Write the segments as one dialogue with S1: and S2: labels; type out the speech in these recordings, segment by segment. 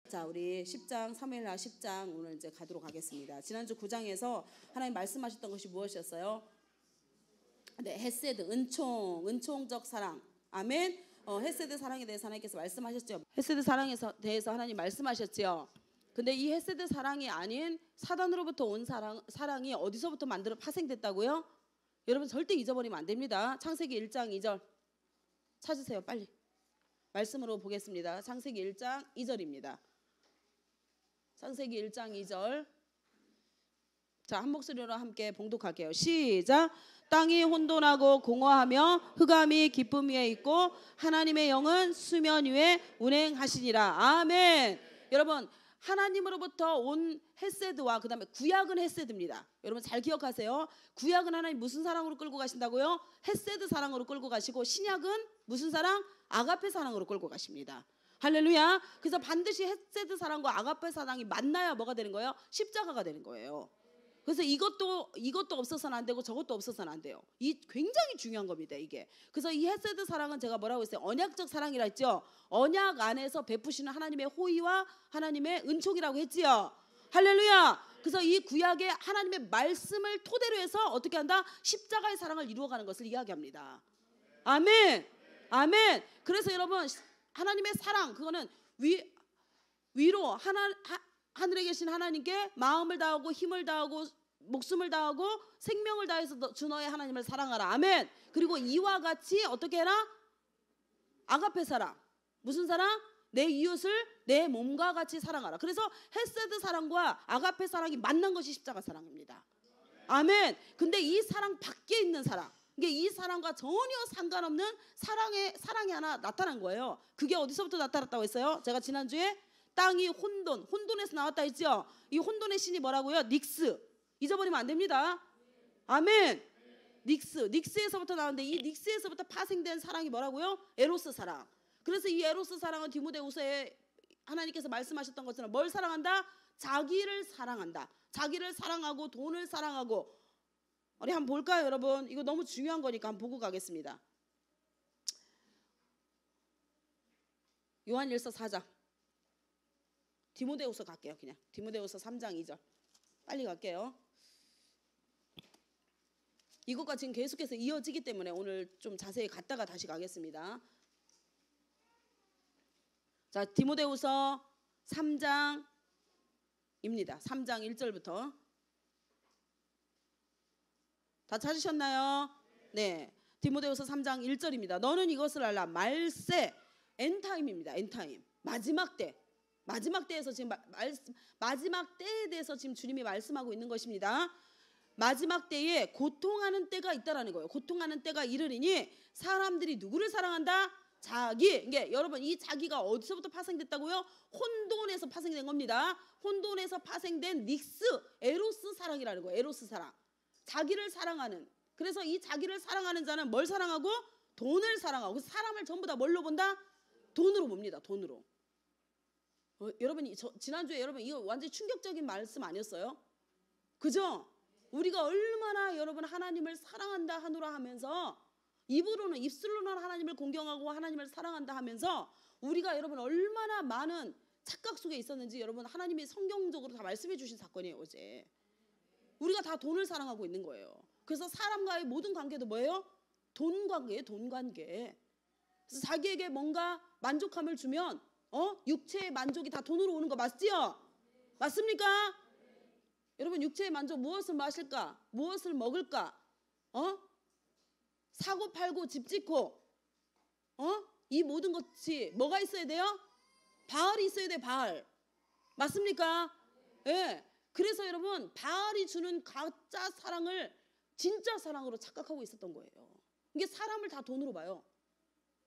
S1: 자, 우리 10장 사무엘하 10장 오늘 이제 가도록 하겠습니다. 지난주 9장에서 하나님 말씀하셨던 것이 무엇이었어요? 네, 헤세드, 은총적 사랑. 아멘. 헤세드 사랑에 대해서 하나님께서 말씀하셨죠. 헤세드 사랑에 대해서 하나님 말씀하셨죠. 근데 이 헤세드 사랑이 아닌 사단으로부터 온 사랑이 어디서부터 파생됐다고요? 여러분 절대 잊어버리면 안 됩니다. 창세기 1장 2절 찾으세요. 빨리. 말씀으로 보겠습니다. 창세기 1장 2절입니다. 창세기 1장 2절. 자, 한 목소리로 함께 봉독할게요. 시작. 땅이 혼돈하고 공허하며 흑암이 기쁨 위에 있고 하나님의 영은 수면 위에 운행하시니라. 아멘. 여러분 하나님으로부터 온 헤세드와 그 다음에 구약은 헤세드입니다. 여러분 잘 기억하세요. 구약은 하나님 무슨 사랑으로 끌고 가신다고요? 헤세드 사랑으로 끌고 가시고, 신약은 무슨 사랑? 아가페 사랑으로 끌고 가십니다. 할렐루야. 그래서 반드시 헤세드 사랑과 아가페 사랑이 만나야 뭐가 되는 거예요? 십자가가 되는 거예요. 그래서 이것도 없어서는 안 되고 저것도 없어서는 안 돼요. 이 굉장히 중요한 겁니다, 이게. 그래서 이 헤세드 사랑은 제가 뭐라고 했어요? 언약적 사랑이라 했죠. 언약 안에서 베푸시는 하나님의 호의와 하나님의 은총이라고 했지요. 할렐루야. 그래서 이 구약에 하나님의 말씀을 토대로 해서 어떻게 한다? 십자가의 사랑을 이루어가는 것을 이야기합니다. 아멘. 아멘. 그래서 여러분 하나님의 사랑, 그거는 위로 하늘에 계신 하나님께 마음을 다하고 힘을 다하고 목숨을 다하고 생명을 다해서 주 너의 하나님을 사랑하라. 아멘. 그리고 이와 같이 어떻게 해라? 아가페 사랑. 무슨 사랑? 내 이웃을 내 몸과 같이 사랑하라. 그래서 헤세드 사랑과 아가페 사랑이 만난 것이 십자가 사랑입니다. 아멘. 근데 이 사랑 밖에 있는 사랑, 이게 이 사랑과 전혀 상관없는 사랑이 하나 나타난 거예요. 그게 어디서부터 나타났다고 했어요? 제가 지난주에 땅이 혼돈에서 나왔다 했죠. 이 혼돈의 신이 뭐라고요? 닉스. 잊어버리면 안 됩니다. 아멘. 닉스에서부터 나왔는데 이 닉스에서부터 파생된 사랑이 뭐라고요? 에로스 사랑. 그래서 이 에로스 사랑은 디모데후서에 하나님께서 말씀하셨던 것처럼 뭘 사랑한다? 자기를 사랑한다. 자기를 사랑하고 돈을 사랑하고. 우리 한번 볼까요, 여러분? 이거 너무 중요한 거니까 한번 보고 가겠습니다. 요한일서 4장. 디모데후서 갈게요. 그냥 디모데후서 3장 2절 빨리 갈게요. 이것과 지금 계속해서 이어지기 때문에 오늘 좀 자세히 갔다가 다시 가겠습니다. 자, 디모데후서 3장입니다. 3장 1절부터 다 찾으셨나요? 네, 디모데후서 3장 1절입니다. 너는 이것을 알라. 말세, 엔타임입니다. 엔타임, 마지막 때. 마지막 때에서 지금 마지막 때에 대해서 지금 주님이 말씀하고 있는 것입니다. 마지막 때에 고통하는 때가 있다라는 거예요. 고통하는 때가 이르리니 사람들이 누구를 사랑한다? 자기. 이게 여러분 이 자기가 어디서부터 파생됐다고요? 혼돈에서 파생된 겁니다. 혼돈에서 파생된 닉스, 에로스 사랑이라는 거예요. 에로스 사랑. 자기를 사랑하는. 그래서 이 자기를 사랑하는 자는 뭘 사랑하고? 돈을 사랑하고. 사람을 전부 다 뭘로 본다? 돈으로 봅니다. 돈으로. 여러분 지난주에 여러분 이거 완전히 충격적인 말씀 아니었어요? 그죠? 우리가 얼마나 여러분 하나님을 사랑한다 하노라 하면서 입술로는 하나님을 공경하고 하나님을 사랑한다 하면서 우리가 여러분 얼마나 많은 착각 속에 있었는지 여러분 하나님이 성경적으로 다 말씀해 주신 사건이에요. 어제 우리가 다 돈을 사랑하고 있는 거예요. 그래서 사람과의 모든 관계도 뭐예요? 돈 관계예요. 돈 관계. 그래서 자기에게 뭔가 만족감을 주면 육체의 만족이 다 돈으로 오는 거 맞지요? 맞습니까? 여러분 육체의 만족, 무엇을 마실까? 무엇을 먹을까? 사고 팔고 집 짓고 이 모든 것이 뭐가 있어야 돼요? 바알이 있어야 돼. 바알. 맞습니까? 예. 네. 그래서 여러분 바알이 주는 가짜 사랑을 진짜 사랑으로 착각하고 있었던 거예요. 이게 사람을 다 돈으로 봐요.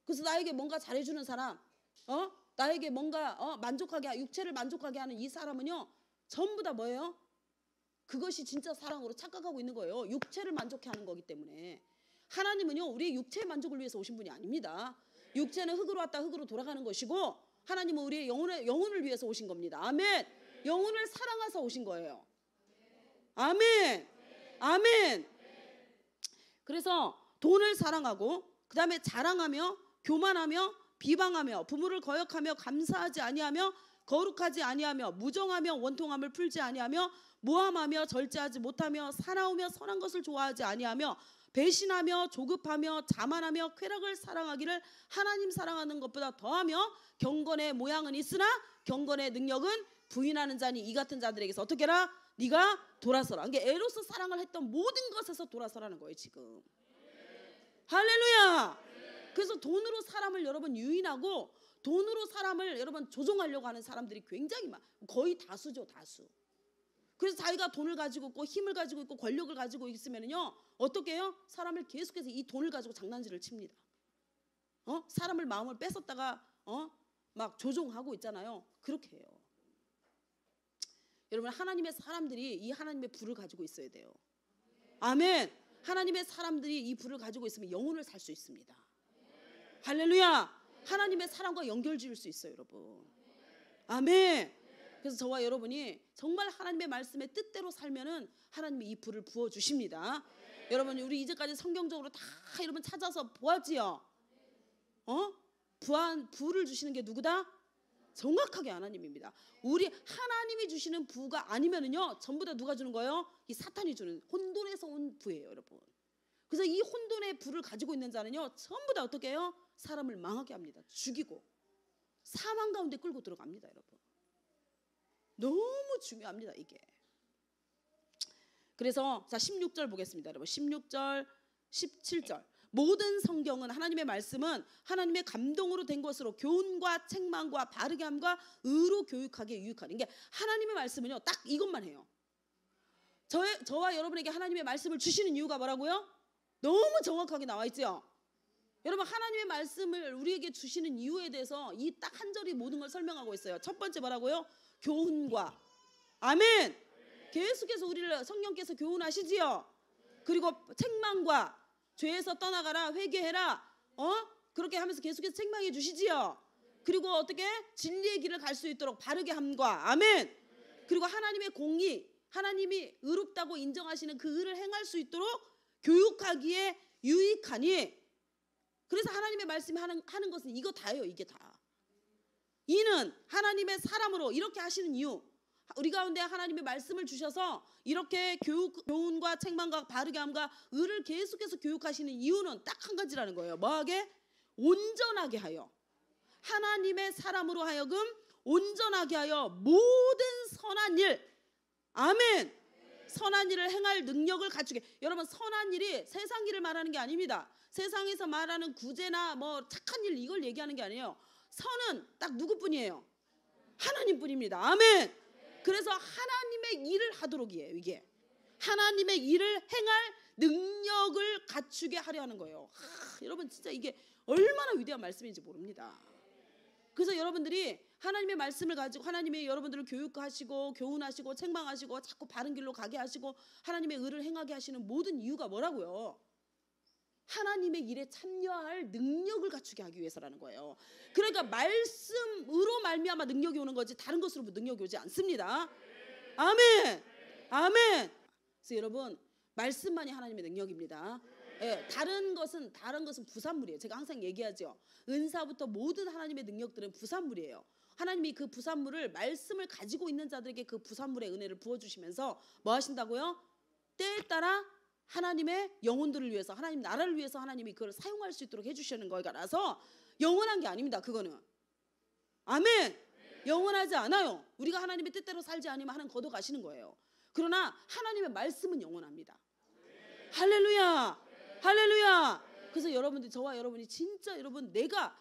S1: 그래서 나에게 뭔가 잘해주는 사람, 나에게 뭔가 육체를 만족하게 하는 이 사람은요 전부 다 뭐예요? 그것이 진짜 사랑으로 착각하고 있는 거예요. 육체를 만족해 하는 거기 때문에. 하나님은요 우리의 육체의 만족을 위해서 오신 분이 아닙니다. 육체는 흙으로 왔다 흙으로 돌아가는 것이고 하나님은 우리의 영혼을 위해서 오신 겁니다. 아멘. 영혼을 사랑하셔 오신 거예요. 아멘. 아멘. 그래서 돈을 사랑하고 그 다음에 자랑하며 교만하며 비방하며 부모를 거역하며 감사하지 아니하며 거룩하지 아니하며 무정하며 원통함을 풀지 아니하며 모함하며 절제하지 못하며 사나우며 선한 것을 좋아하지 아니하며 배신하며 조급하며 자만하며 쾌락을 사랑하기를 하나님 사랑하는 것보다 더하며 경건의 모양은 있으나 경건의 능력은 부인하는 자니 이 같은 자들에게서 어떻게 해라? 네가 돌아서라. 그러니까 에로스 사랑을 했던 모든 것에서 돌아서라는 거예요 지금. 할렐루야. 그래서 돈으로 사람을 여러분 유인하고 돈으로 사람을 여러분 조종하려고 하는 사람들이 굉장히 많아. 거의 다수죠, 다수. 그래서 자기가 돈을 가지고 있고 힘을 가지고 있고 권력을 가지고 있으면요 어떻게 해요? 사람을 계속해서 이 돈을 가지고 장난질을 칩니다. 사람을 마음을 뺏었다가 막 조종하고 있잖아요. 그렇게 해요. 여러분 하나님의 사람들이 이 하나님의 불을 가지고 있어야 돼요. 아멘. 하나님의 사람들이 이 불을 가지고 있으면 영혼을 살 수 있습니다. 할렐루야. 하나님의 사랑과 연결 지을 수 있어요 여러분. 아멘. 그래서 저와 여러분이 정말 하나님의 말씀의 뜻대로 살면은 하나님이 이 불을 부어주십니다. 여러분 우리 이제까지 성경적으로 다 여러분 찾아서 보았지요. 불을 주시는 게 누구다? 정확하게 하나님입니다. 우리 하나님이 주시는 부가 아니면은요 전부 다 누가 주는 거예요? 이 사탄이 주는 혼돈에서 온 부예요 여러분. 그래서 이 혼돈의 불을 가지고 있는 자는요 전부 다 어떻게 해요? 사람을 망하게 합니다. 죽이고 사망 가운데 끌고 들어갑니다 여러분. 너무 중요합니다 이게. 그래서 자 16절 보겠습니다 여러분. 16절 17절 모든 성경은 하나님의 말씀은 하나님의 감동으로 된 것으로 교훈과 책망과 바르게 함과 의로 교육하게 유익하는 게 하나님의 말씀은요 딱 이것만 해요. 저와 여러분에게 하나님의 말씀을 주시는 이유가 뭐라고요? 너무 정확하게 나와 있죠. 여러분 하나님의 말씀을 우리에게 주시는 이유에 대해서 이 딱 한 절이 모든 걸 설명하고 있어요. 첫 번째 뭐라고요? 교훈과. 아멘. 계속해서 우리를 성령께서 교훈하시지요. 그리고 책망과 죄에서 떠나가라 회개해라 그렇게 하면서 계속해서 책망해 주시지요. 그리고 어떻게 진리의 길을 갈 수 있도록 바르게 함과 아멘. 그리고 하나님의 공의 하나님이 의롭다고 인정하시는 그 의를 행할 수 있도록 교육하기에 유익하니. 그래서 하나님의 말씀이 하는 것은 이거 다예요. 이게 다. 이는 하나님의 사람으로 이렇게 하시는 이유. 우리 가운데 하나님의 말씀을 주셔서 이렇게 교훈과 책망과 바르게 함과 의를 계속해서 교육하시는 이유는 딱 한 가지라는 거예요. 뭐하게? 온전하게 하여. 하나님의 사람으로 하여금 온전하게 하여 모든 선한 일. 아멘. 선한 일을 행할 능력을 갖추게. 여러분 선한 일이 세상 일을 말하는 게 아닙니다. 세상에서 말하는 구제나 뭐 착한 일 이걸 얘기하는 게 아니에요. 선은 딱 누구뿐이에요? 하나님뿐입니다. 아멘. 그래서 하나님의 일을 하도록이에요. 이게 하나님의 일을 행할 능력을 갖추게 하려 하는 거예요. 여러분 진짜 이게 얼마나 위대한 말씀인지 모릅니다. 그래서 여러분들이 하나님의 말씀을 가지고 하나님의 여러분들을 교육하시고 교훈하시고 책망하시고 자꾸 바른 길로 가게 하시고 하나님의 의를 행하게 하시는 모든 이유가 뭐라고요? 하나님의 일에 참여할 능력을 갖추게 하기 위해서라는 거예요. 그러니까 말씀으로 말미암아 능력이 오는 거지 다른 것으로 능력이 오지 않습니다. 아멘. 아멘. 그래서 여러분 말씀만이 하나님의 능력입니다. 예, 다른 것은 부산물이에요. 제가 항상 얘기하죠. 은사부터 모든 하나님의 능력들은 부산물이에요. 하나님이 그 부산물을 말씀을 가지고 있는 자들에게 그 부산물의 은혜를 부어주시면서 뭐 하신다고요? 때에 따라 하나님의 영혼들을 위해서 하나님 나라를 위해서 하나님이 그걸 사용할 수 있도록 해주시는 거라서 영원한 게 아닙니다. 그거는 아멘. 영원하지 않아요. 우리가 하나님의 뜻대로 살지 않으면 하나님 걷어가시는 거예요. 그러나 하나님의 말씀은 영원합니다. 할렐루야. 할렐루야. 그래서 여러분들 저와 여러분이 진짜 여러분 내가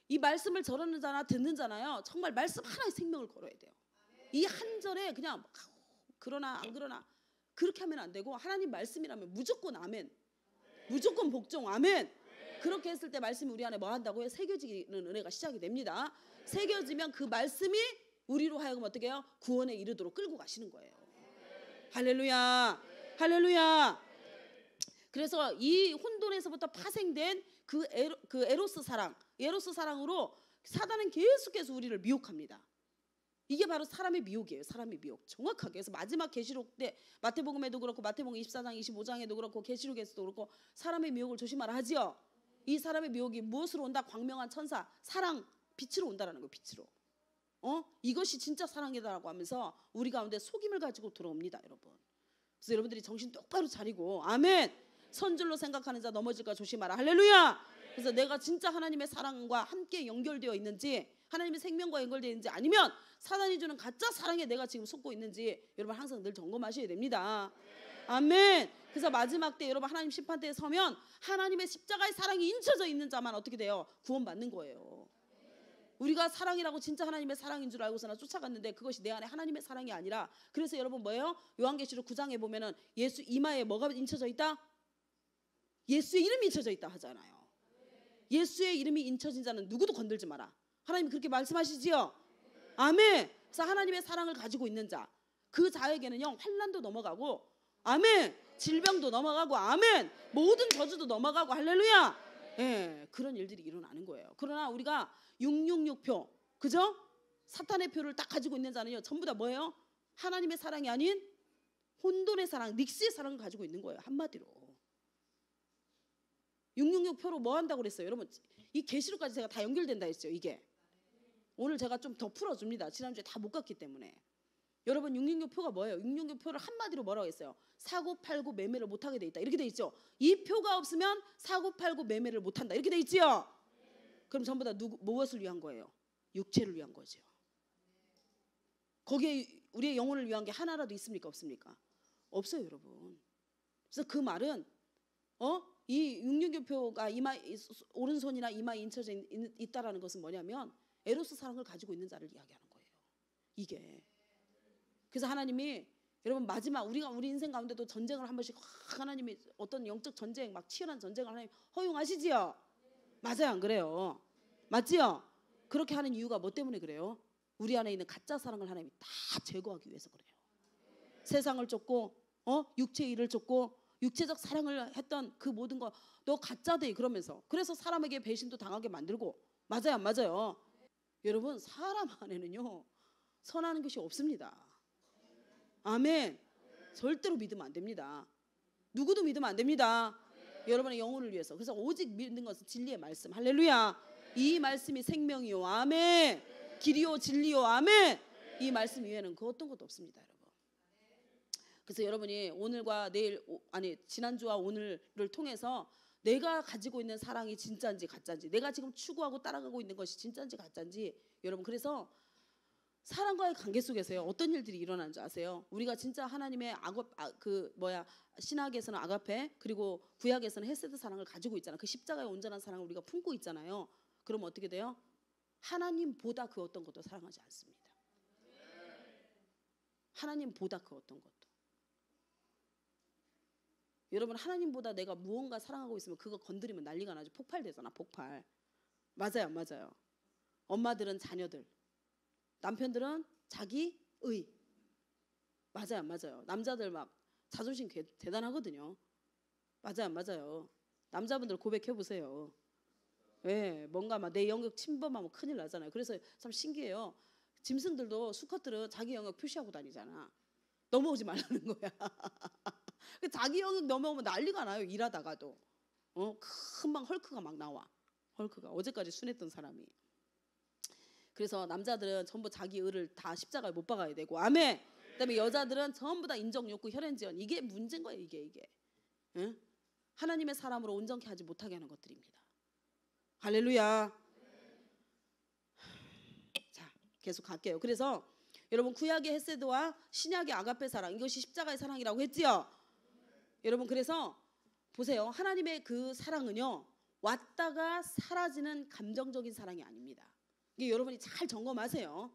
S1: 이 말씀을 전하는 자나 듣는 자나요 정말 말씀 하나에 생명을 걸어야 돼요. 이 한 절에 그냥 그러나 안 그러나 그렇게 하면 안 되고 하나님 말씀이라면 무조건 아멘. 무조건 복종 아멘. 그렇게 했을 때 말씀이 우리 안에 뭐 한다고요? 새겨지는 은혜가 시작이 됩니다. 새겨지면 그 말씀이 우리로 하여금 어떻게 해요? 구원에 이르도록 끌고 가시는 거예요. 할렐루야. 할렐루야. 그래서 이 혼돈에서부터 파생된 그 에로스 사랑으로 사단은 계속해서 우리를 미혹합니다. 이게 바로 사람의 미혹이에요. 사람의 미혹. 정확하게. 그래서 마지막 계시록 때 마태복음에도 그렇고 마태복음 24장 25장에도 그렇고 계시록에서도 그렇고 사람의 미혹을 조심하라 하지요. 이 사람의 미혹이 무엇으로 온다? 광명한 천사, 사랑, 빛으로 온다라는 거예요. 빛으로. 이것이 진짜 사랑이다라고 하면서 우리 가운데 속임을 가지고 들어옵니다, 여러분. 그래서 여러분들이 정신 똑바로 차리고 아멘. 선줄로 생각하는 자 넘어질까 조심하라. 할렐루야. 그래서 내가 진짜 하나님의 사랑과 함께 연결되어 있는지, 하나님의 생명과 연결되어 있는지, 아니면 사단이 주는 가짜 사랑에 내가 지금 속고 있는지 여러분 항상 늘 점검하셔야 됩니다. 아멘. 그래서 마지막 때 여러분 하나님 심판대에 서면 하나님의 십자가의 사랑이 인쳐져 있는 자만 어떻게 돼요? 구원받는 거예요. 우리가 사랑이라고 진짜 하나님의 사랑인 줄 알고서나 쫓아갔는데 그것이 내 안에 하나님의 사랑이 아니라, 그래서 여러분 뭐예요? 요한계시록 9장에 보면은 예수 이마에 뭐가 인쳐져 있다? 예수의 이름이 인쳐져 있다 하잖아요. 예수의 이름이 인쳐진 자는 누구도 건들지 마라. 하나님이 그렇게 말씀하시지요. 아멘. 그래서 하나님의 사랑을 가지고 있는 자, 그 자에게는요 환난도 넘어가고 아멘, 질병도 넘어가고 아멘, 모든 저주도 넘어가고 할렐루야. 예, 그런 일들이 일어나는 거예요. 그러나 우리가 666표, 그죠? 사탄의 표를 딱 가지고 있는 자는요 전부 다 뭐예요? 하나님의 사랑이 아닌 혼돈의 사랑, 닉스의 사랑을 가지고 있는 거예요. 한마디로 666표로 뭐 한다고 그랬어요? 여러분 이 계시록까지 제가 다 연결된다 했죠. 이게 오늘 제가 좀 더 풀어줍니다. 지난주에 다 못 갔기 때문에. 여러분 666표가 뭐예요? 666표를 한마디로 뭐라고 했어요? 사고 팔고 매매를 못하게 돼 있다, 이렇게 돼 있죠. 이 표가 없으면 사고 팔고 매매를 못한다, 이렇게 돼 있지요. 그럼 전부 다 무엇을 위한 거예요? 육체를 위한 거죠. 거기에 우리의 영혼을 위한 게 하나라도 있습니까? 없습니까? 없어요, 여러분. 그래서 그 말은 이 666표가 이마, 오른손이나 이마에 인쳐져 있다라는 것은 뭐냐면 에로스 사랑을 가지고 있는 자를 이야기하는 거예요. 이게. 그래서 하나님이 여러분 마지막 우리 인생 가운데도 전쟁을 한 번씩 하나님이 어떤 영적 전쟁, 막 치열한 전쟁을 하나님 허용하시지요. 맞아요, 안 그래요? 맞지요? 그렇게 하는 이유가 뭐 때문에 그래요? 우리 안에 있는 가짜 사랑을 하나님이 다 제거하기 위해서 그래요. 세상을 쫓고 육체의 일을 쫓고 육체적 사랑을 했던 그 모든 거 너 가짜돼 그러면서, 그래서 사람에게 배신도 당하게 만들고. 맞아요, 안 맞아요? 여러분 사람 안에는요 선하는 것이 없습니다. 아멘. 절대로 믿으면 안 됩니다. 누구도 믿으면 안 됩니다. 여러분의 영혼을 위해서. 그래서 오직 믿는 것은 진리의 말씀. 할렐루야. 이 말씀이 생명이요 아멘, 길이요 진리요 아멘. 이 말씀 이외에는 그 어떤 것도 없습니다, 여러분. 그래서 여러분이 오늘과 내일, 아니 지난주와 오늘을 통해서 내가 가지고 있는 사랑이 진짜인지 가짜인지, 내가 지금 추구하고 따라가고 있는 것이 진짜인지 가짜인지, 여러분 그래서 사랑과의 관계 속에서요 어떤 일들이 일어나는 줄 아세요? 우리가 진짜 하나님의 신학에서는 아가페, 그리고 구약에서는 헤세드 사랑을 가지고 있잖아요. 그 십자가의 온전한 사랑을 우리가 품고 있잖아요. 그럼 어떻게 돼요? 하나님보다 그 어떤 것도 사랑하지 않습니다. 하나님보다 그 어떤 것도. 여러분 하나님보다 내가 무언가 사랑하고 있으면 그거 건드리면 난리가 나죠. 폭발되잖아, 폭발. 맞아요, 안 맞아요? 엄마들은 자녀들, 남편들은 자기의. 맞아요, 안 맞아요? 남자들 막 자존심 대단하거든요. 맞아요, 안 맞아요? 남자분들 고백해 보세요. 예, 뭔가 막 내 영역 침범하면 큰일 나잖아요. 그래서 참 신기해요. 짐승들도 수컷들은 자기 영역 표시하고 다니잖아. 넘어오지 말라는 거야. 자기 영역 넘어오면 난리가 나요. 일하다가도 금방 헐크가 막 나와. 헐크가 어제까지 순했던 사람이. 그래서 남자들은 전부 자기 의를 다 십자가에 못 박아야 되고 아멘. 그다음에 여자들은 전부 다 인정 욕구 혈연지연, 이게 문제인 거예요. 이게 응? 하나님의 사람으로 온전케 하지 못하게 하는 것들입니다. 할렐루야. 자, 계속 갈게요. 그래서 여러분 구약의 헤세드와 신약의 아가페 사랑, 이것이 십자가의 사랑이라고 했지요. 여러분 그래서 보세요. 하나님의 그 사랑은요 왔다가 사라지는 감정적인 사랑이 아닙니다. 이게 여러분이 잘 점검하세요.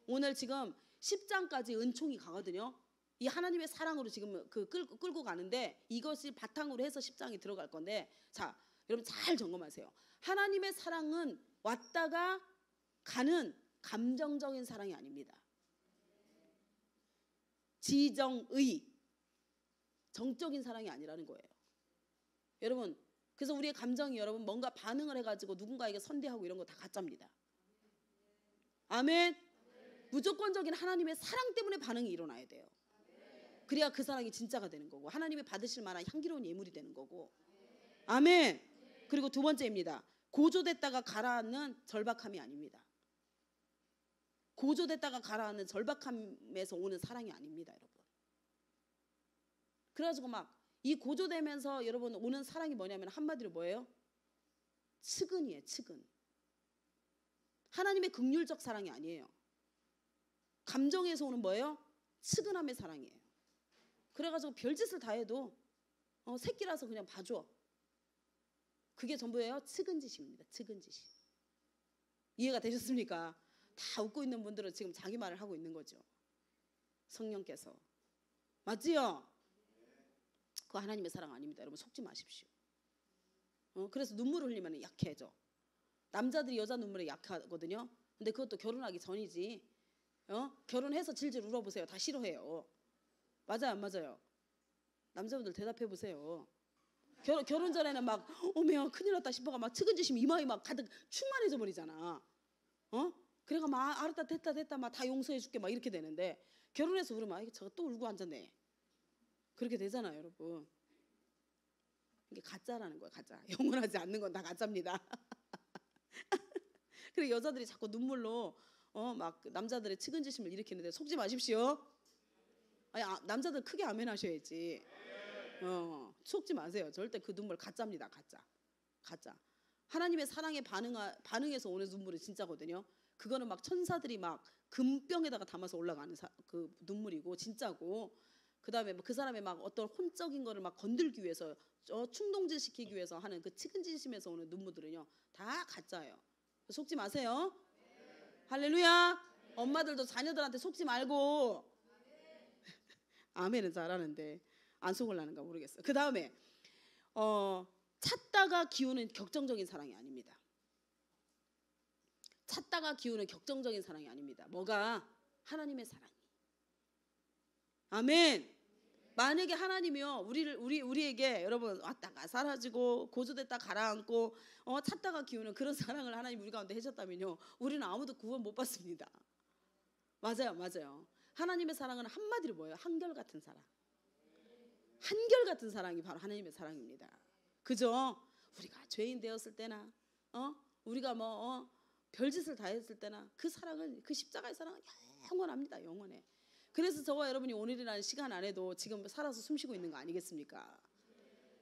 S1: 오늘 지금 10장까지 은총이 가거든요. 이 하나님의 사랑으로 지금 끌고 가는데 이것이 바탕으로 해서 10장이 들어갈 건데, 자 여러분 잘 점검하세요. 하나님의 사랑은 왔다가 가는 감정적인 사랑이 아닙니다. 지정의 정적인 사랑이 아니라는 거예요. 여러분 그래서 우리의 감정이 여러분 뭔가 반응을 해가지고 누군가에게 선대하고 이런 거 다 가짜입니다. 아멘. 무조건적인 하나님의 사랑 때문에 반응이 일어나야 돼요. 그래야 그 사랑이 진짜가 되는 거고 하나님이 받으실 만한 향기로운 예물이 되는 거고. 아멘. 그리고 두 번째입니다. 고조됐다가 가라앉는 절박함이 아닙니다. 고조됐다가 가라앉는 절박함에서 오는 사랑이 아닙니다, 여러분. 그래가지고 막 이 고조되면서 여러분 오는 사랑이 뭐냐면 한마디로 뭐예요? 측은이에요, 측은. 하나님의 긍휼적 사랑이 아니에요. 감정에서 오는 뭐예요? 측은함의 사랑이에요. 그래가지고 별짓을 다 해도 새끼라서 그냥 봐줘. 그게 전부예요? 측은짓입니다. 측은짓이. 이해가 되셨습니까? 다 웃고 있는 분들은 지금 자기 말을 하고 있는 거죠. 성령께서. 맞지요? 그거 하나님의 사랑 아닙니다. 여러분 속지 마십시오. 그래서 눈물을 흘리면 약해져. 남자들이 여자 눈물에 약하거든요. 근데 그것도 결혼하기 전이지. 결혼해서 질질 울어보세요. 다 싫어해요. 맞아요, 안 맞아요? 남자분들 대답해 보세요. 결혼 전에는 막 어메야 큰일 났다 싶어가 막 측은지심이 이마에 막 가득 충만해져 버리잖아. 그래가 막 알았다 됐다 막 다 용서해 줄게 막 이렇게 되는데 결혼해서 그러면 저거 또 울고 앉았네. 그렇게 되잖아요, 여러분. 이게 가짜라는 거야, 가짜. 영원하지 않는 건 다 가짜입니다. 그리고 여자들이 자꾸 눈물로 막 남자들의 측은지심을 일으키는데 속지 마십시오. 아니, 남자들 크게 아멘 하셔야지. 속지 마세요. 절대 그 눈물 가짜입니다, 가짜. 하나님의 사랑에 반응해서 오는 눈물은 진짜거든요. 그거는 막 천사들이 막 금병에다가 담아서 올라가는 그 눈물이고 진짜고, 그 다음에 그 사람의 막 어떤 혼적인 거를 막 건들기 위해서 충동질 시키기 위해서 하는 그 측은지심에서 오는 눈물들은요 다 가짜예요. 속지 마세요. 할렐루야. 엄마들도 자녀들한테 속지 말고. 아멘은 잘하는데 안 속을라는가 모르겠어요. 그 다음에 찾다가 기우는 격정적인 사랑이 아닙니다. 찾다가 기우는 격정적인 사랑이 아닙니다. 뭐가? 하나님의 사랑이. 아멘. 만약에 하나님이요 우리에게 여러분 왔다가 사라지고 고조됐다 가라앉고 찾다가 기우는 그런 사랑을 하나님 우리 가운데 해줬다면요 우리는 아무도 구원 못 받습니다. 맞아요. 하나님의 사랑은 한마디로 뭐예요? 한결같은 사랑. 한결같은 사랑이 바로 하나님의 사랑입니다. 그죠? 우리가 죄인 되었을 때나 우리가 뭐 별짓을 다 했을 때나 그 사랑은, 그 십자가의 사랑은 영원합니다. 영원해. 그래서 저와 여러분이 오늘이라는 시간 안에도 지금 살아서 숨쉬고 있는 거 아니겠습니까?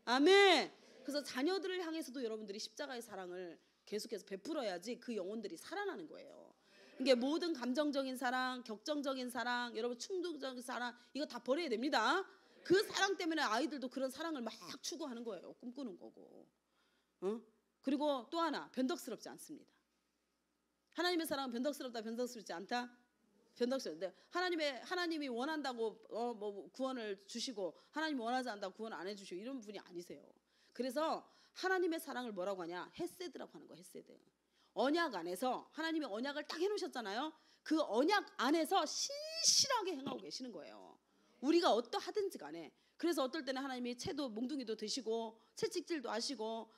S1: 아멘. 그래서 자녀들을 향해서도 여러분들이 십자가의 사랑을 계속해서 베풀어야지 그 영혼들이 살아나는 거예요. 이게 모든 감정적인 사랑, 격정적인 사랑, 여러분 충동적인 사랑 이거 다 버려야 됩니다. 그 사랑 때문에 아이들도 그런 사랑을 막 추구하는 거예요. 꿈꾸는 거고. 그리고 또 하나, 변덕스럽지 않습니다. 하나님의 사랑은 변덕스럽다, 변덕스럽지 않다. 변덕스럽다. 하나님이 원한다고 뭐 구원을 주시고 하나님이 원하지 않다고 구원 안 해주시고 이런 분이 아니세요. 그래서 하나님의 사랑을 뭐라고 하냐? 헤세드라고 하는 거예요. 헤세드. 언약 안에서 하나님이 언약을 딱 해놓으셨잖아요. 그 언약 안에서 신실하게 행하고 계시는 거예요. 우리가 어떠하든지 간에. 그래서 어떨 때는 하나님이 채도 몽둥이도 드시고 채찍질도 하시고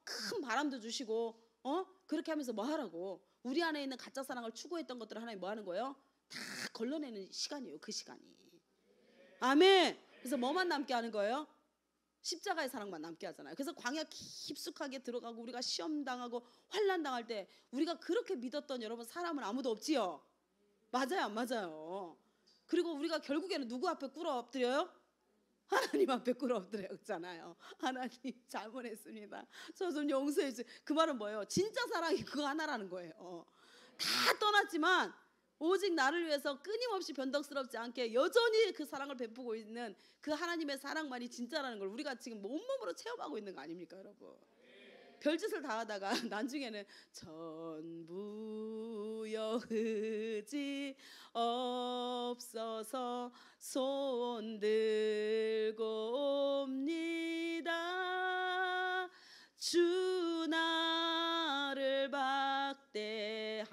S1: 큰 바람도 주시고 그렇게 하면서 뭐 하라고? 우리 안에 있는 가짜 사랑을 추구했던 것들을 하나님 뭐 하는 거예요? 다 걸러내는 시간이에요. 그 시간이. 아멘. 그래서 뭐만 남게 하는 거예요? 십자가의 사랑만 남게 하잖아요. 그래서 광야 깊숙하게 들어가고 우리가 시험 당하고 환난 당할 때 우리가 그렇게 믿었던 여러분 사람은 아무도 없지요. 맞아요, 안 맞아요? 그리고 우리가 결국에는 누구 앞에 꿇어 엎드려요? 하나님 앞에 꿇어 엎드려요. 그렇잖아요. 하나님 잘못했습니다. 저 좀 용서해 주세요. 그 말은 뭐예요? 진짜 사랑이 그거 하나라는 거예요. 다 떠났지만 오직 나를 위해서 끊임없이 변덕스럽지 않게 여전히 그 사랑을 베푸고 있는 그 하나님의 사랑만이 진짜라는 걸 우리가 지금 온몸으로 체험하고 있는 거 아닙니까, 여러분? 별짓을 다 하다가 나중에는 전부여 의지 없어서 손들고 옵니다. 주 나를 박대하시면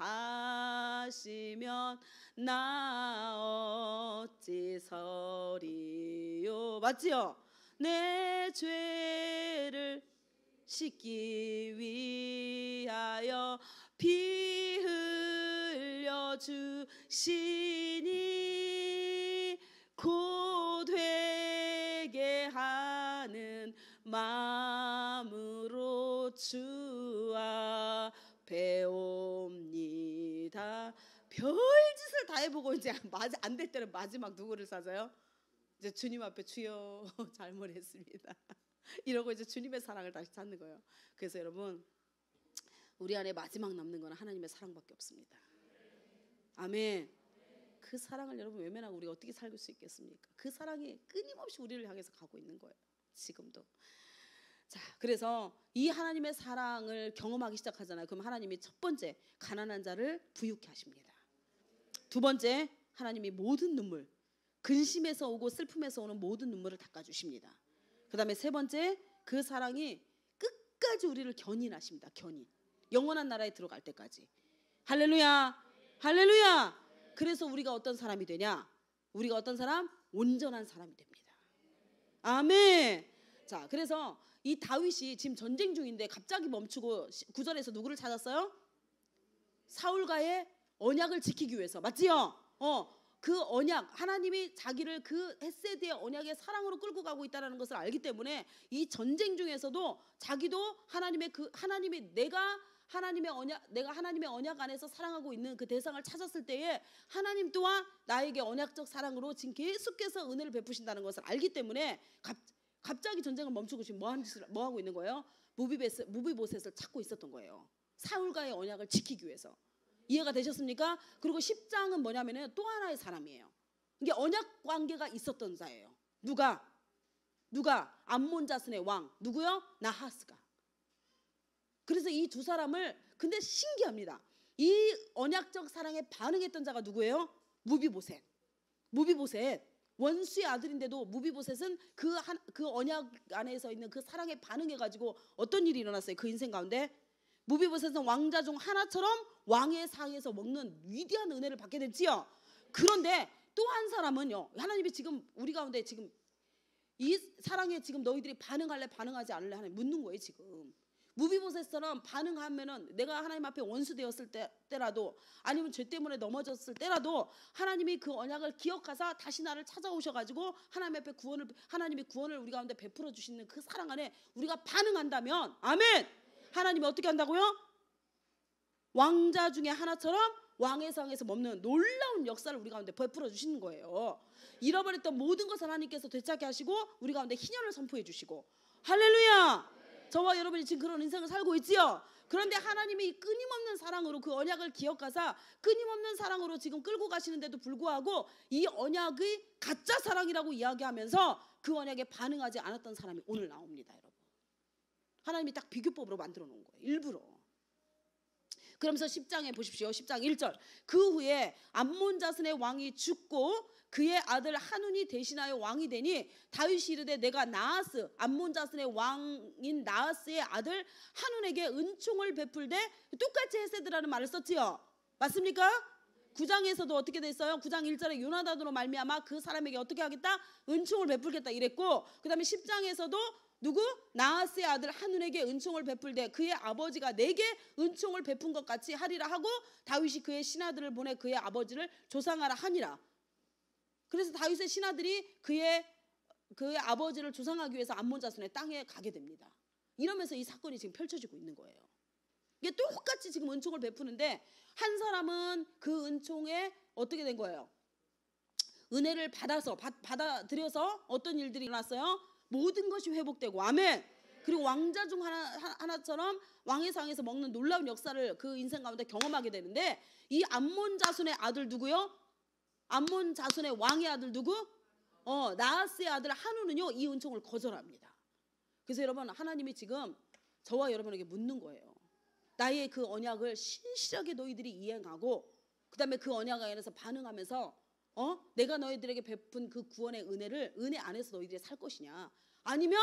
S1: 나 어찌 서리요. 맞지요? 내 죄를 씻기 위하여 피 흘려 주시니 곧 회개 하는 마음으로 주 앞에 옵니다. 별짓을 다 해보고 이제 안 될 때는 마지막 누구를 찾아요? 이제 주님 앞에 주여 잘못했습니다 이러고 이제 주님의 사랑을 다시 찾는 거예요. 그래서 여러분, 우리 안에 마지막 남는 건 하나님의 사랑밖에 없습니다. 아멘. 그 사랑을 여러분 외면하고 우리가 어떻게 살 수 있겠습니까? 그 사랑이 끊임없이 우리를 향해서 가고 있는 거예요. 지금도. 자, 그래서 이 하나님의 사랑을 경험하기 시작하잖아요. 그럼 하나님이 첫 번째, 가난한 자를 부유케 하십니다. 두 번째, 하나님이 모든 눈물, 근심에서 오고 슬픔에서 오는 모든 눈물을 닦아주십니다. 그 다음에 세 번째, 그 사랑이 끝까지 우리를 견인하십니다. 견인. 영원한 나라에 들어갈 때까지. 할렐루야, 할렐루야. 그래서 우리가 어떤 사람이 되냐? 우리가 어떤 사람? 온전한 사람이 됩니다. 아멘. 자, 그래서 이 다윗이 지금 전쟁 중인데 갑자기 멈추고 9절에서 누구를 찾았어요? 사울과의 언약을 지키기 위해서. 맞지요? 그 언약, 하나님이 자기를 그 헤세드의 언약의 사랑으로 끌고 가고 있다는 것을 알기 때문에 이 전쟁 중에서도 자기도 내가 하나님의 언약 안에서 사랑하고 있는 그 대상을 찾았을 때에 하나님 또한 나에게 언약적 사랑으로 지금 계속해서 은혜를 베푸신다는 것을 알기 때문에 갑자기 전쟁을 멈추고 지금 뭐 하고 있는 거예요? 무비보셋을 찾고 있었던 거예요. 사울과의 언약을 지키기 위해서. 이해가 되셨습니까? 그리고 10장은 뭐냐면은 또 하나의 사람이에요. 이게 언약 관계가 있었던 자예요. 누가? 암몬 자손의 왕. 누구요? 나하스가. 그래서 이 두 사람을, 근데 신기합니다. 이 언약적 사랑에 반응했던 자가 누구예요? 무비보셋. 원수의 아들인데도 무비보셋은 그 언약 안에서 있는 그 사랑에 반응해가지고 어떤 일이 일어났어요? 그 인생 가운데 무비보셋은 왕자 중 하나처럼 왕의 상에서 먹는 위대한 은혜를 받게 됐지요. 그런데 또 한 사람은요, 하나님이 지금 우리 가운데 지금 이 사랑에 지금 너희들이 반응할래 반응하지 않을래 하나님 묻는 거예요. 지금 무비보셋처럼 반응하면은 내가 하나님 앞에 원수 되었을 때라도 아니면 죄 때문에 넘어졌을 때라도 하나님이 그 언약을 기억하사 다시 나를 찾아오셔가지고 하나님의 구원을 우리 가운데 베풀어 주시는 그 사랑 안에 우리가 반응한다면, 아멘. 하나님이 어떻게 한다고요? 왕자 중에 하나처럼 왕의 상에서 먹는 놀라운 역사를 우리 가운데 베풀어 주시는 거예요. 잃어버렸던 모든 것을 하나님께서 되찾게 하시고 우리 가운데 희년을 선포해 주시고. 할렐루야. 저와 여러분이 지금 그런 인생을 살고 있지요. 그런데 하나님이 끊임없는 사랑으로 그 언약을 기억하사 끊임없는 사랑으로 지금 끌고 가시는데도 불구하고 이 언약의 가짜 사랑이라고 이야기하면서 그 언약에 반응하지 않았던 사람이 오늘 나옵니다. 여러분, 하나님이 딱 비교법으로 만들어 놓은 거예요. 일부러. 그러면서 10장에 보십시오. 10장 1절. 그 후에 암몬 자손의 왕이 죽고 그의 아들 한운이 대신하여 왕이 되니 다윗이 이르되 내가 암몬 자손의 왕인 나하스의 아들 한운에게 은총을 베풀되, 똑같이 헤세드라는 말을 썼지요. 맞습니까? 9장에서도 어떻게 됐어요? 9장 1절에 요나단으로 말미암아 그 사람에게 어떻게 하겠다? 은총을 베풀겠다 이랬고, 그 다음에 10장에서도 누구? 나하스의 아들 한운에게 은총을 베풀되 그의 아버지가 내게 은총을 베푼 것 같이 하리라 하고 다윗이 그의 신하들을 보내 그의 아버지를 조상하라 하니라. 그래서 다윗의 신하들이 그의 아버지를 조상하기 위해서 암몬 자손의 땅에 가게 됩니다. 이러면서 이 사건이 지금 펼쳐지고 있는 거예요. 이게 똑같이 지금 은총을 베푸는데 한 사람은 그 은총에 어떻게 된 거예요? 은혜를 받아들여서 어떤 일들이 일어났어요? 모든 것이 회복되고, 아멘. 그리고 왕자 중 하나처럼 왕의 상에서 먹는 놀라운 역사를 그 인생 가운데 경험하게 되는데, 이 암몬 자손의 아들 누구요? 암몬 자손의 왕의 아들 누구? 나하스의 아들 한우는요 이 은총을 거절합니다. 그래서 여러분, 하나님이 지금 저와 여러분에게 묻는 거예요. 나의 그 언약을 신실하게 너희들이 이행하고 그 다음에 그 언약 안에서 반응하면서 내가 너희들에게 베푼 그 구원의 은혜 안에서 너희들이 살 것이냐, 아니면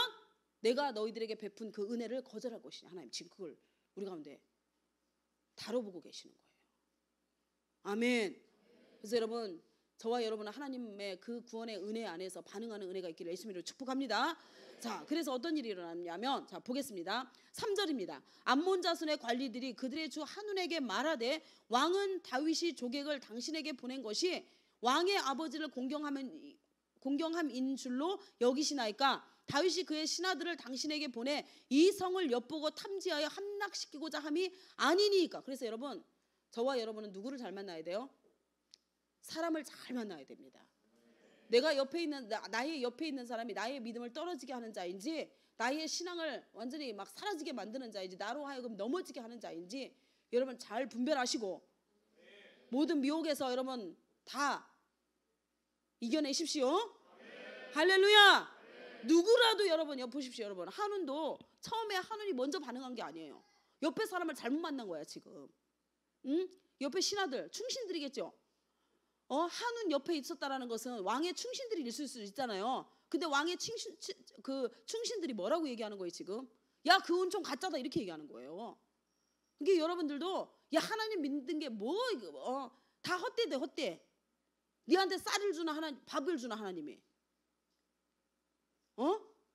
S1: 내가 너희들에게 베푼 그 은혜를 거절할 것이냐. 하나님 지금 그걸 우리 가운데 다뤄보고 계시는 거예요. 아멘. 그래서 여러분, 저와 여러분은 하나님의 그 구원의 은혜 안에서 반응하는 은혜가 있기를 예수님으로 축복합니다. 자, 그래서 어떤 일이 일어났냐면, 자 보겠습니다. 3절입니다. 암몬 자손의 관리들이 그들의 주 한운에게 말하되 왕은 다윗이 조객을 당신에게 보낸 것이 왕의 아버지를 공경함인 줄로 여기시나이까? 다윗이 그의 신하들을 당신에게 보내 이 성을 엿보고 탐지하여 함락시키고자 함이 아니니까. 그래서 여러분, 저와 여러분은 누구를 잘 만나야 돼요? 사람을 잘 만나야 됩니다. 내가 옆에 있는 나의 옆에 있는 사람이 나의 믿음을 떨어지게 하는 자인지 나의 신앙을 완전히 막 사라지게 만드는 자인지 나로 하여금 넘어지게 하는 자인지 여러분 잘 분별하시고 모든 미혹에서 여러분 다 이겨내십시오. 할렐루야. 누구라도 여러분 보십시오. 여러분 한운도 처음에 한운이 먼저 반응한 게 아니에요. 옆에 사람을 잘못 만난 거야 지금. 응? 옆에 신하들 충신들이겠죠. 한운 옆에 있었다라는 것은 왕의 충신들이 있을 수 있잖아요. 근데 왕의 충신들이 뭐라고 얘기하는 거예요 지금? 야, 그 은총 가짜다 이렇게 얘기하는 거예요. 그러니까 여러분들도 야, 하나님 믿는 게 뭐 다 헛되대 헛돼. 니한테 쌀을 주나 하나님, 밥을 주나 하나님이.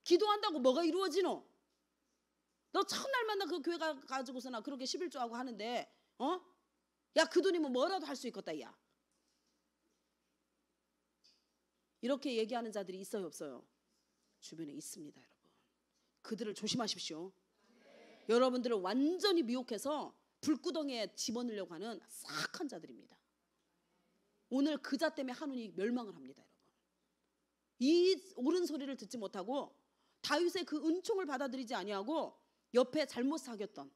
S1: 기도한다고 뭐가 이루어지노? 너 첫날만 나 그 교회 가지고서나 그렇게 11조하고 하는데 야, 그 돈이면 뭐라도 할 수 있겠다 야. 이렇게 얘기하는 자들이 있어요 없어요? 주변에 있습니다 여러분. 그들을 조심하십시오. 여러분들을 완전히 미혹해서 불구덩이에 집어넣으려고 하는 사악한 자들입니다. 오늘 그 자 때문에 한운이 멸망을 합니다 여러분. 이 옳은 소리를 듣지 못하고 다윗의 그 은총을 받아들이지 아니하고 옆에 잘못 사귀었던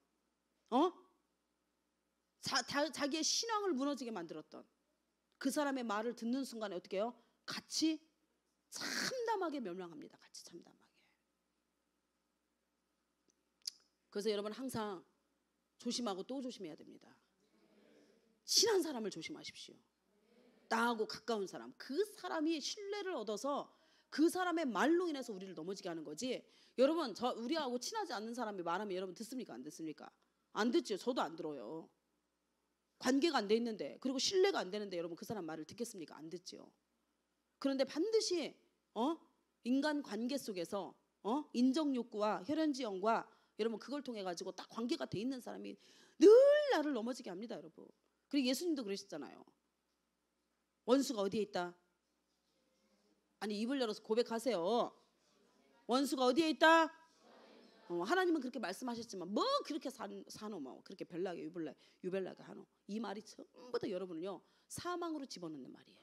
S1: 자기의 신앙을 무너지게 만들었던 그 사람의 말을 듣는 순간에 어떻게 해요? 같이 참담하게 멸망합니다. 같이 참담하게. 그래서 여러분 항상 조심하고 또 조심해야 됩니다. 친한 사람을 조심하십시오. 나하고 가까운 사람, 그 사람이 신뢰를 얻어서 그 사람의 말로 인해서 우리를 넘어지게 하는 거지. 여러분 우리하고 친하지 않는 사람이 말하면 여러분 듣습니까? 안 듣습니까? 안 듣죠. 저도 안 들어요. 관계가 안 돼 있는데, 그리고 신뢰가 안 되는데 여러분 그 사람 말을 듣겠습니까? 안 듣죠. 그런데 반드시 인간 관계 속에서 인정 욕구와 혈연지연과 여러분 그걸 통해 가지고 딱 관계가 돼 있는 사람이 늘 나를 넘어지게 합니다 여러분. 그리고 예수님도 그러셨잖아요. 원수가 어디에 있다? 아니 입을 열어서 고백하세요. 원수가 어디에 있다? 하나님은 그렇게 말씀하셨지만 뭐 그렇게 사노 뭐 그렇게 별나게 유별나게 하노, 이 말이 전부 다 여러분을요 사망으로 집어넣는 말이에요.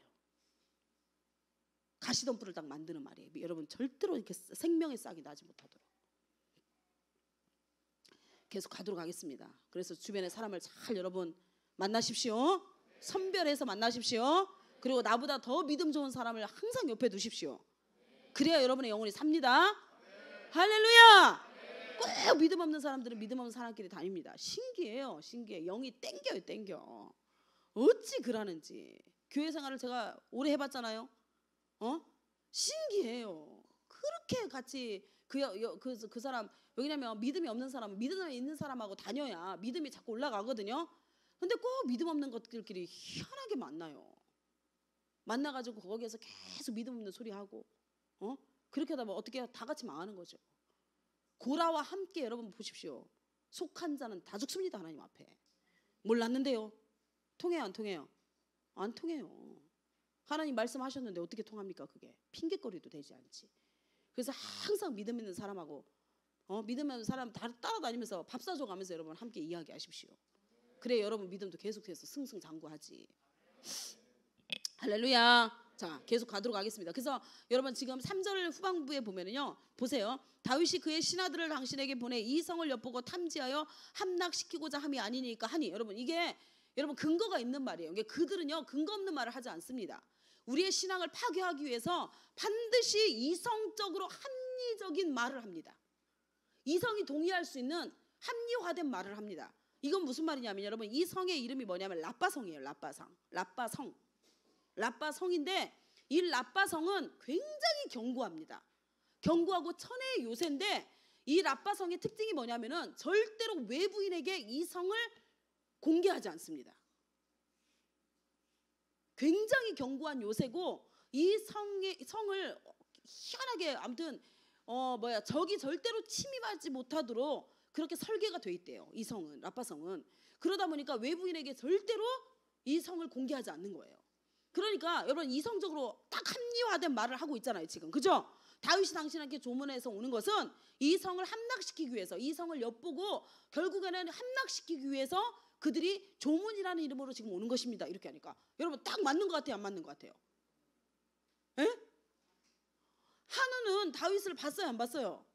S1: 가시덤불을 딱 만드는 말이에요. 여러분 절대로 이렇게 생명의 싹이 나지 못하도록 계속 가도록 하겠습니다. 그래서 주변의 사람을 잘 여러분 만나십시오. 선별해서 만나십시오. 그리고 나보다 더 믿음 좋은 사람을 항상 옆에 두십시오. 그래야 여러분의 영혼이 삽니다. 할렐루야. 꼭 믿음 없는 사람들은 믿음 없는 사람끼리 다닙니다. 신기해요. 신기해. 영이 땡겨요. 땡겨. 어찌 그러는지. 교회 생활을 제가 오래 해봤잖아요. 신기해요. 그렇게 같이 그 사람, 왜냐면 믿음이 없는 사람은 믿음이 있는 사람하고 다녀야 믿음이 자꾸 올라가거든요. 근데 꼭 믿음 없는 것들끼리 희한하게 만나요. 만나가지고 거기에서 계속 믿음 없는 소리 하고 그렇게 하다 보면 어떻게 다 같이 망하는 거죠. 고라와 함께 여러분 보십시오. 속한 자는 다 죽습니다. 하나님 앞에. 몰랐는데요. 통해요 안 통해요? 안 통해요. 하나님 말씀하셨는데 어떻게 통합니까? 그게 핑계거리도 되지 않지. 그래서 항상 믿음 있는 사람하고 믿음 있는 사람 따라다니면서 밥 사줘 가면서 여러분 함께 이야기하십시오. 그래 여러분 믿음도 계속해서 승승장구하지. 할렐루야. 자 계속 가도록 하겠습니다. 그래서 여러분 지금 3절 후반부에 보면은요, 보세요. 다윗이 그의 신하들을 당신에게 보내 이 성을 엿보고 탐지하여 함락시키고자 함이 아니니까 하니. 여러분 이게 여러분 근거가 있는 말이에요. 이게 그들은요 근거 없는 말을 하지 않습니다. 우리의 신앙을 파괴하기 위해서 반드시 이성적으로 합리적인 말을 합니다. 이성이 동의할 수 있는 합리화된 말을 합니다. 이건 무슨 말이냐면 여러분 이 성의 이름이 뭐냐면 라빠성이에요. 라빠성인데 이 라빠성은 굉장히 견고합니다. 견고하고 천혜의 요새인데 이 라빠성의 특징이 뭐냐면은 절대로 외부인에게 이 성을 공개하지 않습니다. 굉장히 견고한 요새고 이 성을 희한하게 아무튼 적이 절대로 침입하지 못하도록 그렇게 설계가 돼 있대요. 이 성은 라빠성은. 그러다 보니까 외부인에게 절대로 이 성을 공개하지 않는 거예요. 그러니까 여러분 이성적으로 딱 합리화된 말을 하고 있잖아요 지금. 그죠? 다윗이 당신에게 조문해서 오는 것은 이 성을 함락시키기 위해서, 이 성을 엿보고 결국에는 함락시키기 위해서 그들이 조문이라는 이름으로 지금 오는 것입니다. 이렇게 하니까 여러분 딱 맞는 것 같아요, 안 맞는 것 같아요? 에? 한우는 다윗을 봤어요, 안 봤어요?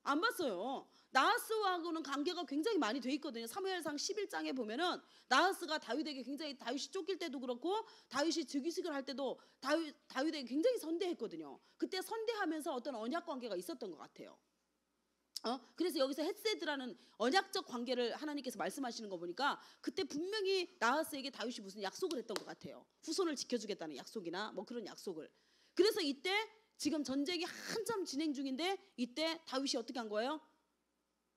S1: 안 봤어요. 나하스하고는 관계가 굉장히 많이 돼 있거든요. 사무엘상 11장에 보면은 나하스가 다윗에게 굉장히, 다윗이 쫓길 때도 그렇고 다윗이 즉위식을 할 때도 다윗에게 굉장히 선대했거든요. 그때 선대하면서 어떤 언약 관계가 있었던 것 같아요. 그래서 여기서 헷세드라는 언약적 관계를 하나님께서 말씀하시는 거 보니까 그때 분명히 나하스에게 다윗이 무슨 약속을 했던 것 같아요. 후손을 지켜주겠다는 약속이나 뭐 그런 약속을. 그래서 이때 지금 전쟁이 한참 진행 중인데 이때 다윗이 어떻게 한 거예요?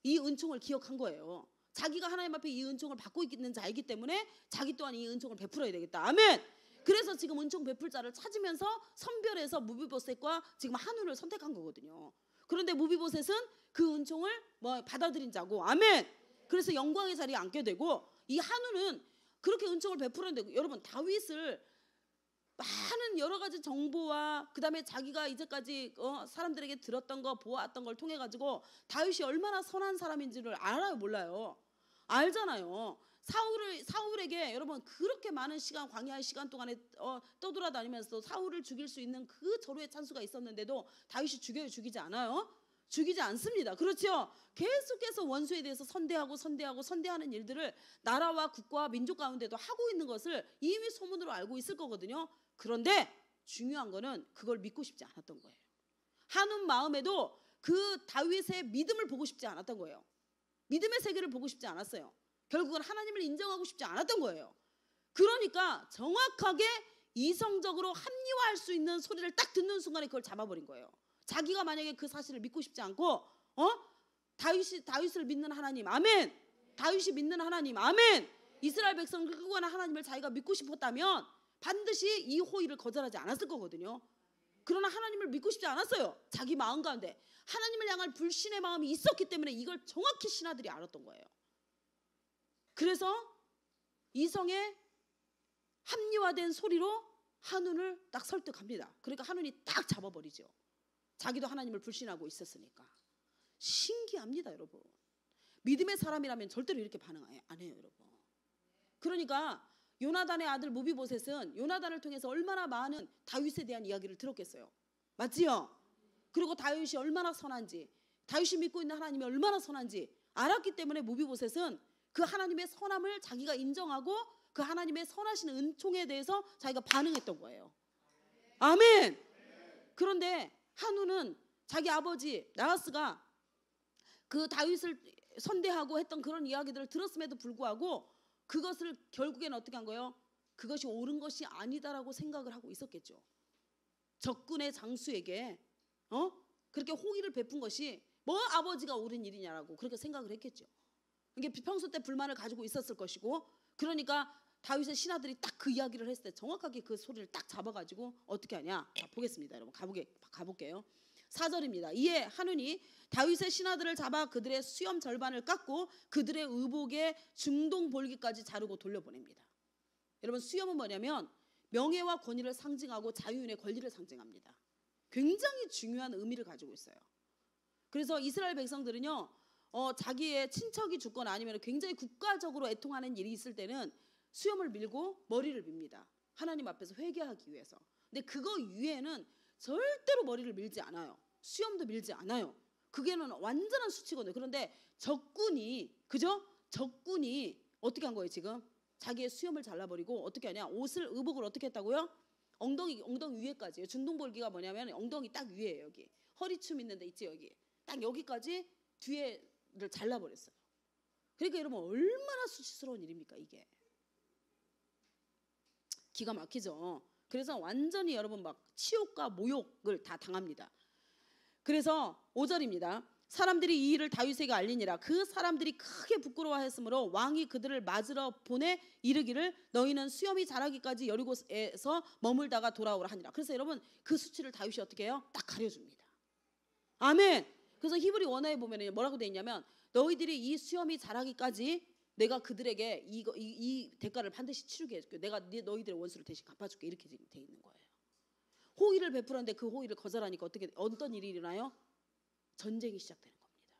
S1: 이 은총을 기억한 거예요. 자기가 하나님 앞에 이 은총을 받고 있는지 알기 때문에 자기 또한 이 은총을 베풀어야 되겠다. 아멘. 그래서 지금 은총 베풀 자를 찾으면서 선별해서 무비보셋과 지금 한우를 선택한 거거든요. 그런데 무비보셋은 그 은총을 뭐 받아들인 자고, 아멘. 그래서 영광의 자리에 앉게 되고, 이 한우는 그렇게 은총을 베풀었는데, 여러분 다윗을 많은 여러 가지 정보와 그다음에 자기가 이제까지 사람들에게 들었던 거, 보았던 걸 통해 가지고 다윗이 얼마나 선한 사람인지를 알아요, 몰라요? 알잖아요. 사울에게 여러분 그렇게 많은 시간, 광야의 시간 동안에 떠돌아다니면서 사울을 죽일 수 있는 그 절호의 찬수가 있었는데도 다윗이 죽여요, 죽이지 않아요? 죽이지 않습니다. 그렇죠? 계속해서 원수에 대해서 선대하는 일들을 나라와 국가와 민족 가운데도 하고 있는 것을 이미 소문으로 알고 있을 거거든요. 그런데 중요한 거는 그걸 믿고 싶지 않았던 거예요. 한운 마음에도 그 다윗의 믿음을 보고 싶지 않았던 거예요. 믿음의 세계를 보고 싶지 않았어요. 결국은 하나님을 인정하고 싶지 않았던 거예요. 그러니까 정확하게 이성적으로 합리화할 수 있는 소리를 딱 듣는 순간에 그걸 잡아버린 거예요. 자기가 만약에 그 사실을 믿고 싶지 않고 다윗을 믿는 하나님, 아멘. 다윗이 믿는 하나님, 아멘. 이스라엘 백성을 끌고 가는 하나님을 자기가 믿고 싶었다면 반드시 이 호의를 거절하지 않았을 거거든요. 그러나 하나님을 믿고 싶지 않았어요. 자기 마음 가운데 하나님을 향한 불신의 마음이 있었기 때문에 이걸 정확히 신하들이 알았던 거예요. 그래서 이성의 합리화된 소리로 한운을 딱 설득합니다. 그러니까 한운이 딱 잡아버리죠. 자기도 하나님을 불신하고 있었으니까. 신기합니다, 여러분. 믿음의 사람이라면 절대로 이렇게 반응 안 해요, 여러분. 그러니까 요나단의 아들 무비보셋은 요나단을 통해서 얼마나 많은 다윗에 대한 이야기를 들었겠어요. 맞지요? 그리고 다윗이 얼마나 선한지, 다윗이 믿고 있는 하나님이 얼마나 선한지 알았기 때문에 무비보셋은 그 하나님의 선함을 자기가 인정하고 그 하나님의 선하신 은총에 대해서 자기가 반응했던 거예요. 아멘. 그런데 한우는 자기 아버지 나하스가 그 다윗을 선대하고 했던 그런 이야기들을 들었음에도 불구하고 그것을 결국에는 어떻게 한 거예요? 그것이 옳은 것이 아니다라고 생각을 하고 있었겠죠. 적군의 장수에게 그렇게 호의를 베푼 것이 뭐 아버지가 옳은 일이냐라고 그렇게 생각을 했겠죠. 이게 평소 때 불만을 가지고 있었을 것이고, 그러니까 다윗의 신하들이 딱 그 이야기를 했을 때 정확하게 그 소리를 딱 잡아가지고 어떻게 하냐? 자, 보겠습니다, 여러분. 가볼게요. 4절입니다. 이에 한운이 다윗의 신하들을 잡아 그들의 수염 절반을 깎고 그들의 의복에 중동 볼기까지 자르고 돌려보냅니다. 여러분, 수염은 뭐냐면 명예와 권위를 상징하고 자유인의 권리를 상징합니다. 굉장히 중요한 의미를 가지고 있어요. 그래서 이스라엘 백성들은요, 자기의 친척이 죽거나 아니면 굉장히 국가적으로 애통하는 일이 있을 때는 수염을 밀고 머리를 밉니다. 하나님 앞에서 회개하기 위해서. 근데 그거 위에는 절대로 머리를 밀지 않아요. 수염도 밀지 않아요. 그게는 완전한 수치거든요. 그런데 적군이 어떻게 한 거예요? 지금 자기의 수염을 잘라버리고 어떻게 하냐? 의복을 어떻게 했다고요? 엉덩이 위에까지예요. 중동볼기가 뭐냐면 엉덩이 딱 위에요. 여기 허리춤 있는 데 있지, 여기 딱 여기까지 뒤에를 잘라버렸어요. 그러니까 여러분 얼마나 수치스러운 일입니까 이게. 기가 막히죠. 그래서 완전히 여러분 막 치욕과 모욕을 다 당합니다. 그래서 5절입니다. 사람들이 이 일을 다윗에게 알리니라. 그 사람들이 크게 부끄러워했으므로 왕이 그들을 맞으러 보내 이르기를 너희는 수염이 자라기까지 여리고에서 머물다가 돌아오라 하니라. 그래서 여러분 그 수치를 다윗이 어떻게 해요? 딱 가려줍니다. 아멘. 그래서 히브리 원어에 보면 뭐라고 되어 있냐면 너희들이 이 수염이 자라기까지 내가 그들에게 이 대가를 반드시 치르게 해줄게. 내가 너희들의 원수를 대신 갚아줄게. 이렇게 돼 있는 거예요. 호의를 베풀었는데 그 호의를 거절하니까 어떤 일이 일어나요? 전쟁이 시작되는 겁니다.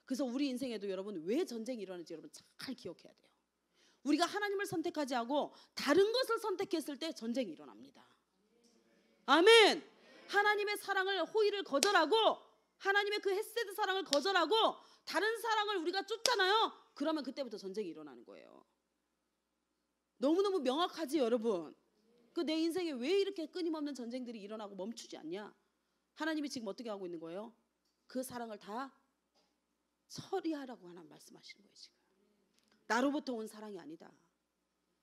S1: 그래서 우리 인생에도 여러분 왜 전쟁이 일어나는지 여러분 잘 기억해야 돼요. 우리가 하나님을 선택하지 않고 다른 것을 선택했을 때 전쟁이 일어납니다. 아멘. 하나님의 사랑을, 호의를 거절하고 하나님의 그 헤세드 사랑을 거절하고 다른 사랑을 우리가 쫓잖아요. 그러면 그때부터 전쟁이 일어나는 거예요. 너무너무 명확하지 여러분. 그 내 인생에 왜 이렇게 끊임없는 전쟁들이 일어나고 멈추지 않냐? 하나님이 지금 어떻게 하고 있는 거예요? 그 사랑을 다 처리하라고 하나님 말씀하시는 거예요. 지금 나로부터 온 사랑이 아니다.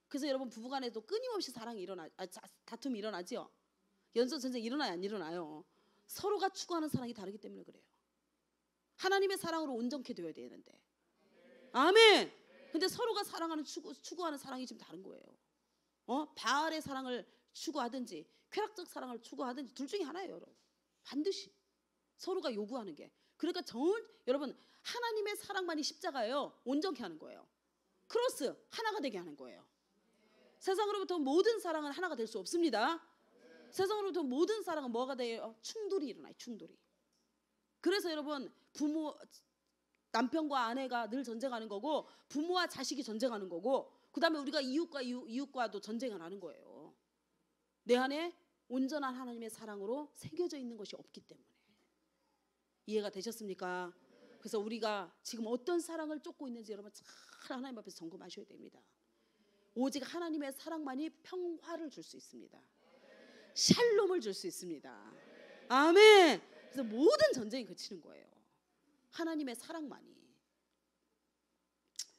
S1: 그래서 여러분 부부간에도 끊임없이 사랑이 다툼이 일어나죠. 연속 전쟁 일어나요, 안 일어나요? 서로가 추구하는 사랑이 다르기 때문에 그래요. 하나님의 사랑으로 온전케 되어야 되는데. 아멘. 근데 서로가 사랑하는 추구하는 사랑이 지금 다른 거예요. 바알의 사랑을 추구하든지 쾌락적 사랑을 추구하든지 둘 중에 하나예요, 여러분. 반드시 서로가 요구하는 게. 그러니까 여러분 하나님의 사랑만이 십자가예요. 온전케 하는 거예요. 크로스 하나가 되게 하는 거예요. 세상으로부터 모든 사랑은 하나가 될 수 없습니다. 세상으로부터 모든 사랑은 뭐가 돼요? 충돌이 일어나요. 충돌이. 그래서 여러분 남편과 아내가 늘 전쟁하는 거고 부모와 자식이 전쟁하는 거고 그 다음에 우리가 이웃과도 전쟁을 하는 거예요. 내 안에 온전한 하나님의 사랑으로 새겨져 있는 것이 없기 때문에. 이해가 되셨습니까? 그래서 우리가 지금 어떤 사랑을 쫓고 있는지 여러분 잘 하나님 앞에서 점검하셔야 됩니다. 오직 하나님의 사랑만이 평화를 줄 수 있습니다. 샬롬을 줄 수 있습니다. 아멘. 그래서 모든 전쟁이 그치는 거예요. 하나님의 사랑만이.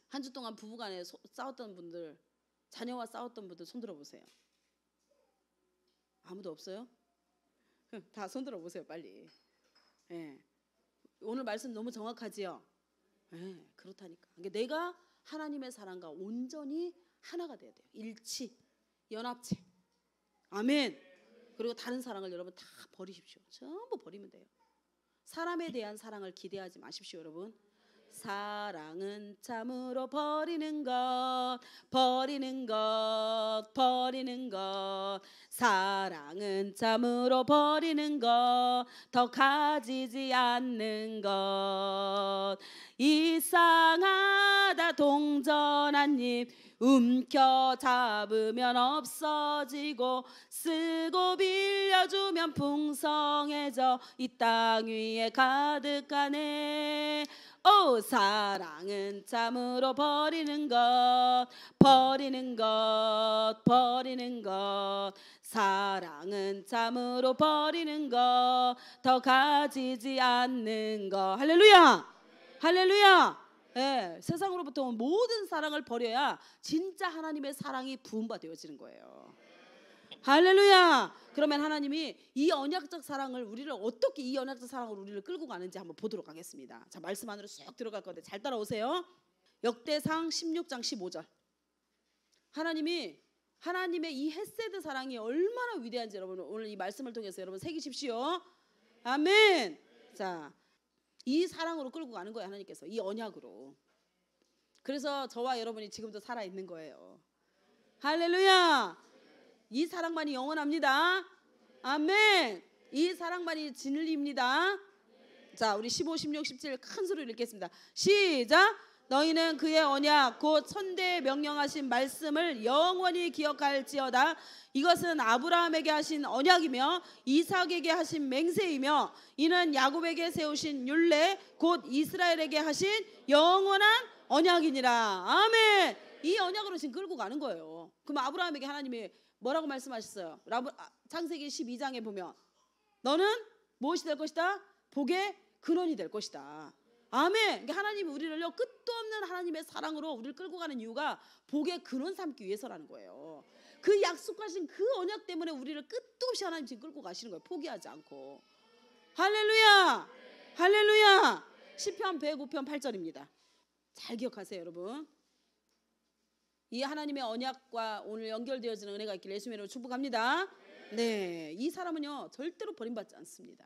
S1: 한 주 동안 부부간에 싸웠던 분들, 자녀와 싸웠던 분들 손 들어보세요. 아무도 없어요? 다 손 들어보세요 빨리. 네. 오늘 말씀 너무 정확하지요? 네, 그렇다니까. 그러니까 내가 하나님의 사랑과 온전히 하나가 돼야 돼요. 일치, 연합체. 아멘. 그리고 다른 사랑을 여러분 다 버리십시오. 전부 버리면 돼요. 사람에 대한 사랑을 기대하지 마십시오, 여러분. 사랑은 참으로 버리는 것. 사랑은 참으로 버리는 것. 더 가지지 않는 것. 이상하다 동전한 입 움켜잡으면 없어지고 쓰고 빌려주면 풍성해져 이 땅 위에 가득하네. 오 사랑은 참으로 버리는 것. 사랑은 참으로 버리는 것. 더 가지지 않는 것. 할렐루야. 할렐루야. 네, 세상으로부터 온 모든 사랑을 버려야 진짜 하나님의 사랑이 부음받아지는 거예요. 할렐루야. 그러면 하나님이 이 언약적 사랑을 우리를 어떻게 이 언약적 사랑으로 우리를 끌고 가는지 한번 보도록 하겠습니다. 자, 말씀 안으로 쭉 들어갈 건데 잘 따라오세요. 역대상 16장 15절. 하나님의 이 헤세드 사랑이 얼마나 위대한지 여러분 오늘 이 말씀을 통해서 여러분 새기십시오. 아멘. 자, 이 사랑으로 끌고 가는 거예요. 하나님께서 이 언약으로. 그래서 저와 여러분이 지금도 살아있는 거예요. 할렐루야. 이 사랑만이 영원합니다. 아멘. 이 사랑만이 진리입니다. 자, 우리 15, 16, 17 큰 소리로 읽겠습니다. 시작. 너희는 그의 언약 곧 선대에 명령하신 말씀을 영원히 기억할지어다. 이것은 아브라함에게 하신 언약이며 이삭에게 하신 맹세이며 이는 야곱에게 세우신 율례 곧 이스라엘에게 하신 영원한 언약이니라. 아멘. 이 언약으로 지금 끌고 가는 거예요. 그럼 아브라함에게 하나님이 뭐라고 말씀하셨어요? 창세기 12장에 보면 너는 무엇이 될 것이다? 복의 근원이 될 것이다. 아멘. 그러니까 하나님이 우리를요 끝도 없는 하나님의 사랑으로 우리를 끌고 가는 이유가 복의 근원 삼기 위해서라는 거예요. 그 약속하신 그 언약 때문에 우리를 끝도 없이 하나님 지금 끌고 가시는 거예요. 포기하지 않고. 할렐루야. 할렐루야. 시편 105편 8절입니다. 잘 기억하세요, 여러분. 이 하나님의 언약과 오늘 연결되어지는 은혜가 있기를 예수님의 이름으로 축복합니다. 네, 이 사람은요 절대로 버림받지 않습니다.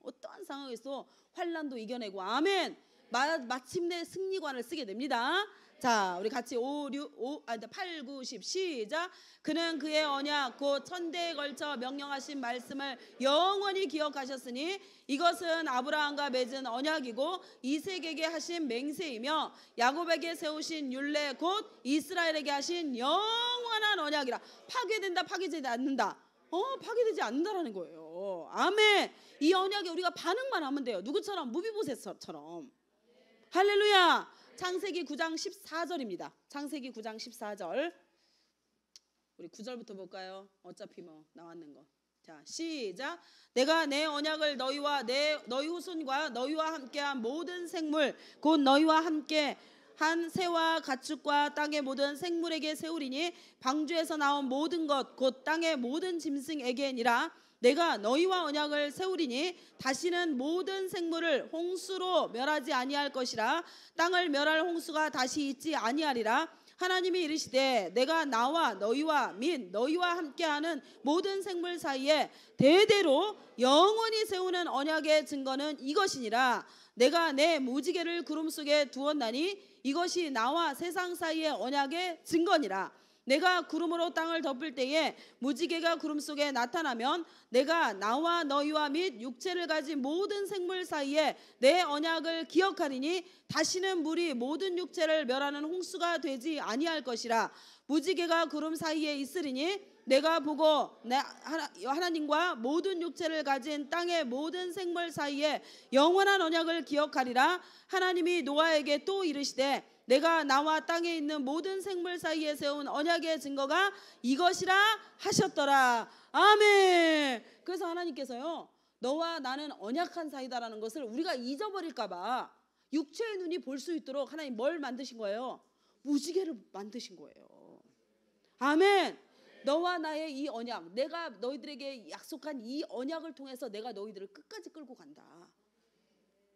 S1: 어떠한 상황에서 환난도 이겨내고 아멘. 마침내 승리관을 쓰게 됩니다. 자, 우리 같이 8, 9, 10 시작. 그는 그의 언약 곧 천대에 걸쳐 명령하신 말씀을 영원히 기억하셨으니 이것은 아브라함과 맺은 언약이고 이색에게 하신 맹세이며 야곱에게 세우신 율례 곧 이스라엘에게 하신 영원한 언약이라. 파괴된다, 파괴되지 않는다. 파괴되지 않는다라는 거예요. 아멘. 이 언약에 우리가 반응만 하면 돼요. 누구처럼? 무비보셋처럼. 할렐루야. 창세기 9장 14절입니다. 창세기 9장 14절. 우리 9절부터 볼까요? 어차피 뭐 나왔는 거. 자, 시작. 내가 내 언약을 너희와 너희 후손과 너희와 함께한 모든 생물 곧 너희와 함께 한 새와 가축과 땅의 모든 생물에게 세우리니 방주에서 나온 모든 것 곧 땅의 모든 짐승에게니라. 내가 너희와 언약을 세우리니 다시는 모든 생물을 홍수로 멸하지 아니할 것이라. 땅을 멸할 홍수가 다시 있지 아니하리라. 하나님이 이르시되 내가 나와 너희와 및 너희와 함께하는 모든 생물 사이에 대대로 영원히 세우는 언약의 증거는 이것이니라. 내가 내 무지개를 구름 속에 두었나니 이것이 나와 세상 사이의 언약의 증거니라. 내가 구름으로 땅을 덮을 때에 무지개가 구름 속에 나타나면 내가 나와 너희와 및 육체를 가진 모든 생물 사이에 내 언약을 기억하리니 다시는 물이 모든 육체를 멸하는 홍수가 되지 아니할 것이라. 무지개가 구름 사이에 있으리니 내가 보고 하나님과 모든 육체를 가진 땅의 모든 생물 사이에 영원한 언약을 기억하리라. 하나님이 노아에게 또 이르시되 내가 나와 땅에 있는 모든 생물 사이에 세운 언약의 증거가 이것이라 하셨더라. 아멘. 그래서 하나님께서요, 너와 나는 언약한 사이다라는 것을 우리가 잊어버릴까 봐 육체의 눈이 볼 수 있도록 하나님 뭘 만드신 거예요? 무지개를 만드신 거예요. 아멘. 너와 나의 이 언약, 내가 너희들에게 약속한 이 언약을 통해서 내가 너희들을 끝까지 끌고 간다.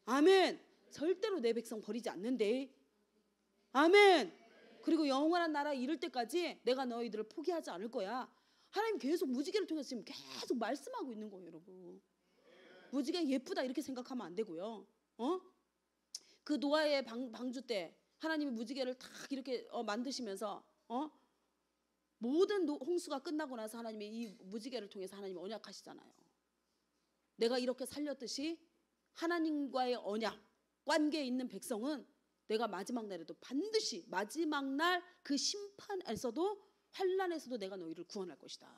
S1: 아멘. 절대로 내 백성 버리지 않는데. 아멘. 그리고 영원한 나라에 이를 때까지 내가 너희들을 포기하지 않을 거야. 하나님 계속 무지개를 통해서 지금 계속 말씀하고 있는 거예요, 여러분. 무지개 예쁘다 이렇게 생각하면 안 되고요. 그 노아의 방주 때 하나님이 무지개를 탁 이렇게 만드시면서 모든 홍수가 끝나고 나서 하나님이 이 무지개를 통해서 하나님이 언약하시잖아요. 내가 이렇게 살렸듯이 하나님과의 언약 관계에 있는 백성은 내가 마지막 날에도 반드시 마지막 날 그 심판에서도 환난에서도 내가 너희를 구원할 것이다.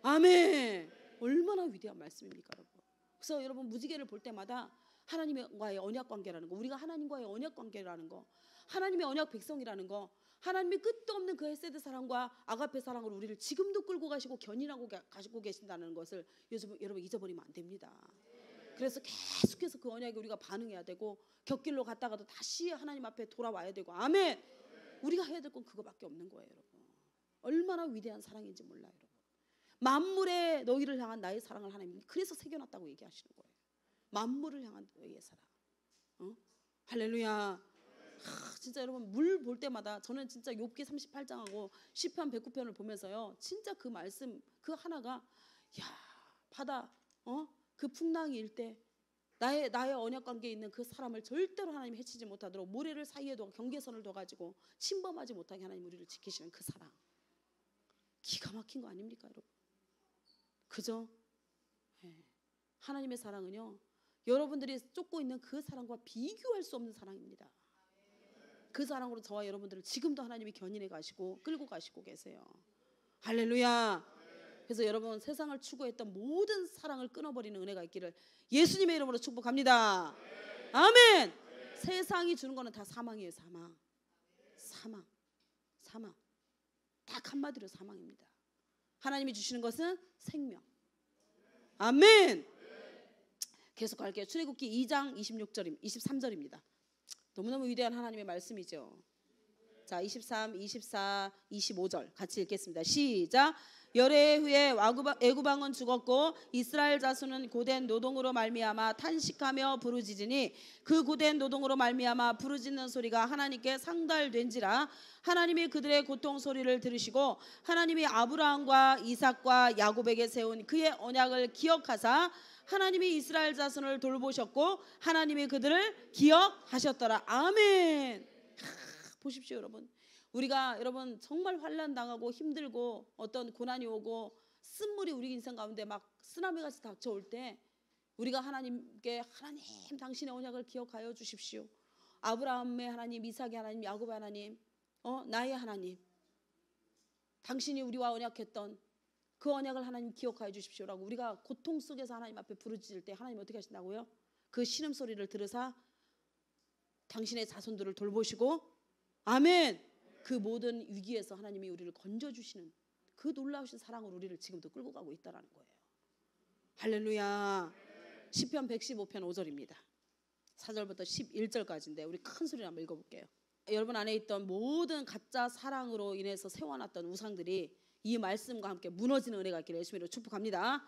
S1: 아멘. 얼마나 위대한 말씀입니까, 여러분. 그래서 여러분 무지개를 볼 때마다 하나님과의 언약 관계라는 거, 우리가 하나님과의 언약 관계라는 거, 하나님의 언약 백성이라는 거, 하나님이 끝도 없는 그 헤세드 사랑과 아가페 사랑으로 우리를 지금도 끌고 가시고 견인하고 가시고 계신다는 것을 여러분 잊어버리면 안 됩니다. 그래서 계속해서 그 언약에 우리가 반응해야 되고 곁길로 갔다가도 다시 하나님 앞에 돌아와야 되고. 아멘. 우리가 해야 될 건 그거밖에 없는 거예요, 여러분. 얼마나 위대한 사랑인지 몰라요, 여러분. 만물의 너희를 향한 나의 사랑을 하나님이 그래서 새겨놨다고 얘기하시는 거예요. 만물을 향한 너희의 사랑. 할렐루야. 진짜 여러분 물 볼 때마다 저는 진짜 욥기 38장하고 시편 109편을 보면서요, 진짜 그 말씀 그 하나가 바다 그 풍랑이 일 때 나의 언약 관계에 있는 그 사람을 절대로 하나님 해치지 못하도록 모래를 사이에 둬 경계선을 둬가지고 침범하지 못하게 하나님 우리를 지키시는 그 사랑, 기가 막힌 거 아닙니까, 여러분? 그죠? 하나님의 사랑은요, 여러분들이 쫓고 있는 그 사랑과 비교할 수 없는 사랑입니다. 그 사랑으로 저와 여러분들을 지금도 하나님이 견인해 가시고 끌고 가시고 계세요. 할렐루야. 그래서 여러분 세상을 추구했던 모든 사랑을 끊어버리는 은혜가 있기를 예수님의 이름으로 축복합니다. 아멘. 세상이 주는 거는 다 사망이에요. 사망. 딱 한마디로 사망입니다. 하나님이 주시는 것은 생명. 아멘. 계속 갈게요. 출애굽기 2장 23절입니다. 너무너무 위대한 하나님의 말씀이죠. 자, 23, 24, 25절 같이 읽겠습니다. 시작. 열해 후에 애굽왕은 죽었고 이스라엘 자손은 고된 노동으로 말미암아 탄식하며 부르짖으니 그 고된 노동으로 말미암아 부르짖는 소리가 하나님께 상달된지라. 하나님이 그들의 고통 소리를 들으시고 하나님이 아브라함과 이삭과 야곱에게 세운 그의 언약을 기억하사 하나님이 이스라엘 자손을 돌보셨고 하나님이 그들을 기억하셨더라. 아멘. 보십시오, 여러분. 우리가 여러분 정말 환난 당하고 힘들고 어떤 고난이 오고 쓴물이 우리 인생 가운데 막 쓰나미같이 닥쳐올 때 우리가 하나님께 하나님 당신의 언약을 기억하여 주십시오. 아브라함의 하나님, 이삭의 하나님, 야곱의 하나님, 나의 하나님, 당신이 우리와 언약했던 그 언약을 하나님 기억하여 주십시오라고 우리가 고통 속에서 하나님 앞에 부르짖을 때 하나님 어떻게 하신다고요? 그 신음소리를 들으사 당신의 자손들을 돌보시고 아멘. 그 모든 위기에서 하나님이 우리를 건져주시는 그 놀라우신 사랑으로 우리를 지금도 끌고 가고 있다는 거예요. 할렐루야. 시편 115편 5절입니다. 4절부터 11절까지인데 우리 큰 소리로 한번 읽어볼게요. 여러분 안에 있던 모든 가짜 사랑으로 인해서 세워놨던 우상들이 이 말씀과 함께 무너지는 은혜가 있기를 예수님으로 축복합니다.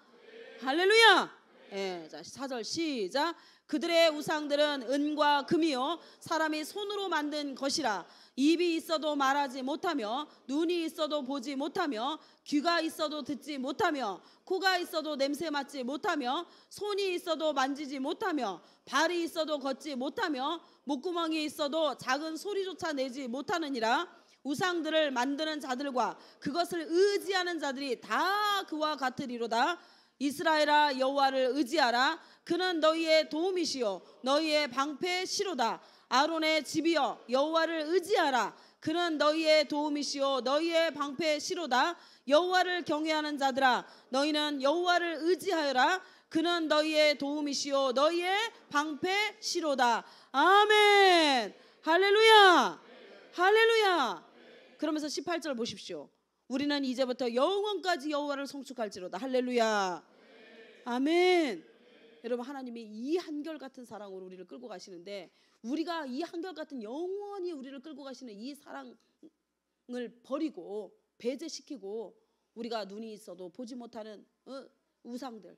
S1: 할렐루야. 예, 자 4절 시작. 그들의 우상들은 은과 금이요 사람이 손으로 만든 것이라. 입이 있어도 말하지 못하며 눈이 있어도 보지 못하며 귀가 있어도 듣지 못하며 코가 있어도 냄새 맡지 못하며 손이 있어도 만지지 못하며 발이 있어도 걷지 못하며 목구멍이 있어도 작은 소리조차 내지 못하느니라. 우상들을 만드는 자들과 그것을 의지하는 자들이 다 그와 같으리로다. 이스라엘아 여호와를 의지하라. 그는 너희의 도움이시요 너희의 방패시로다. 아론의 집이여 여호와를 의지하라. 그는 너희의 도움이시요 너희의 방패시로다. 여호와를 경외하는 자들아 너희는 여호와를 의지하여라. 그는 너희의 도움이시요 너희의 방패시로다. 아멘. 할렐루야. 할렐루야. 그러면서 18절 보십시오. 우리는 이제부터 영원까지 여호와를 송축할지로다. 할렐루야. 아멘. 여러분 하나님이 이 한결같은 사랑으로 우리를 끌고 가시는데 우리가 이 한결같은 영원히 우리를 끌고 가시는 이 사랑을 버리고 배제시키고 우리가 눈이 있어도 보지 못하는 우상들,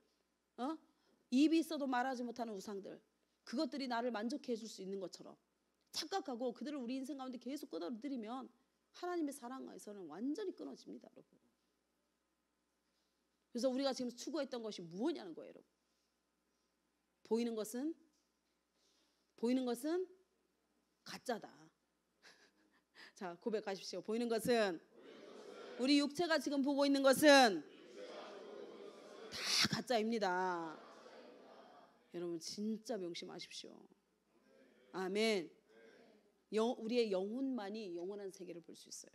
S1: 입이 있어도 말하지 못하는 우상들, 그것들이 나를 만족해 해줄 수 있는 것처럼 착각하고 그들을 우리 인생 가운데 계속 끌어들이면 하나님의 사랑에서는 완전히 끊어집니다, 여러분. 그래서 우리가 지금 추구했던 것이 무엇이냐는 거예요, 여러분. 보이는 것은 가짜다. 자, 고백하십시오. 보이는 것은 우리 육체가 지금 보고 있는 것은 다 가짜입니다. 여러분 진짜 명심하십시오. 아멘. 우리의 영혼만이 영원한 세계를 볼 수 있어요.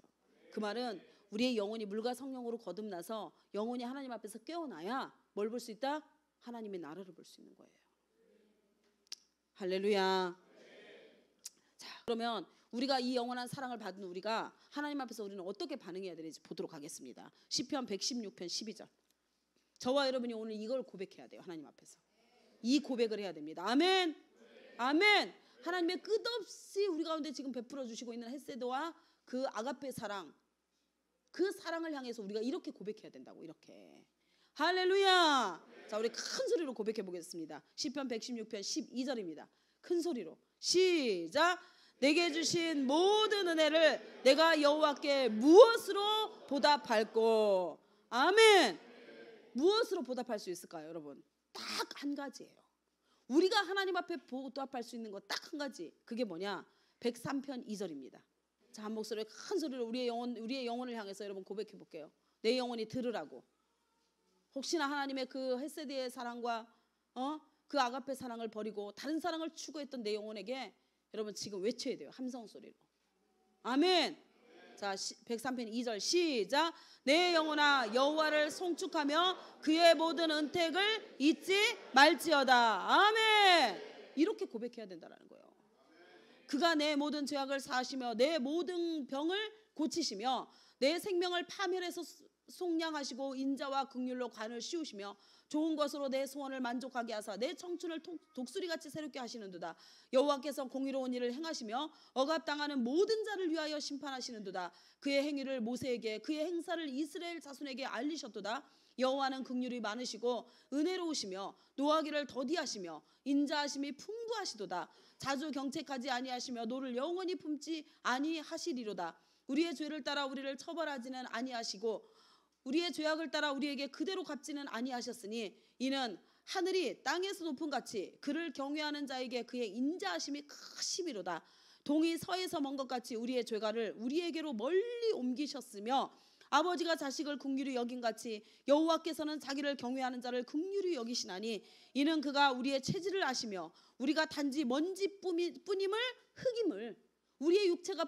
S1: 그 말은 우리의 영혼이 물과 성령으로 거듭나서 영혼이 하나님 앞에서 깨어나야 뭘 볼 수 있다? 하나님의 나라를 볼 수 있는 거예요. 할렐루야. 자, 그러면 우리가 이 영원한 사랑을 받은 우리가 하나님 앞에서 우리는 어떻게 반응해야 되는지 보도록 하겠습니다. 시편 116편 12절. 저와 여러분이 오늘 이걸 고백해야 돼요. 하나님 앞에서 이 고백을 해야 됩니다. 아멘. 아멘. 하나님의 끝없이 우리 가운데 지금 베풀어 주시고 있는 헤세드와 그 아가페 사랑, 그 사랑을 향해서 우리가 이렇게 고백해야 된다고. 이렇게. 할렐루야. 자, 우리 큰 소리로 고백해 보겠습니다. 시편 116편 12절입니다. 큰 소리로 시작. 내게 주신 모든 은혜를 내가 여호와께 무엇으로 보답할꼬. 아멘. 무엇으로 보답할 수 있을까요, 여러분? 딱 한 가지예요. 우리가 하나님 앞에 보답할 수 있는 거 딱 한 가지. 그게 뭐냐? 103편 2절입니다. 자, 한 목소리로 큰 소리로 우리의 영혼을 향해서 여러분 고백해 볼게요. 내 영혼이 들으라고. 혹시나 하나님의 그 헤세드의 사랑과 그 아가페 사랑을 버리고 다른 사랑을 추구했던 내 영혼에게 여러분 지금 외쳐야 돼요. 함성 소리로. 아멘. 자, 103편 2절 시작. 내 영혼아 여호와를 송축하며 그의 모든 은택을 잊지 말지어다. 아멘. 이렇게 고백해야 된다는 거예요. 그가 내 모든 죄악을 사하시며 내 모든 병을 고치시며 내 생명을 파멸해서 속량하시고 인자와 긍휼로 관을 씌우시며 좋은 것으로 내 소원을 만족하게 하사 내 청춘을 독수리같이 새롭게 하시는도다. 여호와께서 공의로운 일을 행하시며 억압당하는 모든 자를 위하여 심판하시는도다. 그의 행위를 모세에게 그의 행사를 이스라엘 자손에게 알리셨도다. 여호와는 긍휼이 많으시고 은혜로우시며 노하기를 더디하시며 인자하심이 풍부하시도다. 자주 경책하지 아니하시며 노를 영원히 품지 아니하시리로다. 우리의 죄를 따라 우리를 처벌하지는 아니하시고 우리의 죄악을 따라 우리에게 그대로 갚지는 아니하셨으니 이는 하늘이 땅에서 높은 같이 그를 경외하는 자에게 그의 인자하심이 크심이로다. 동이 서에서 먼 것 같이 우리의 죄가를 우리에게로 멀리 옮기셨으며 아버지가 자식을 긍휼히 여긴 같이 여호와께서는 자기를 경외하는 자를 긍휼히 여기시나니 이는 그가 우리의 체질을 아시며 우리가 단지 먼지뿐임을 흙임을 우리의 육체가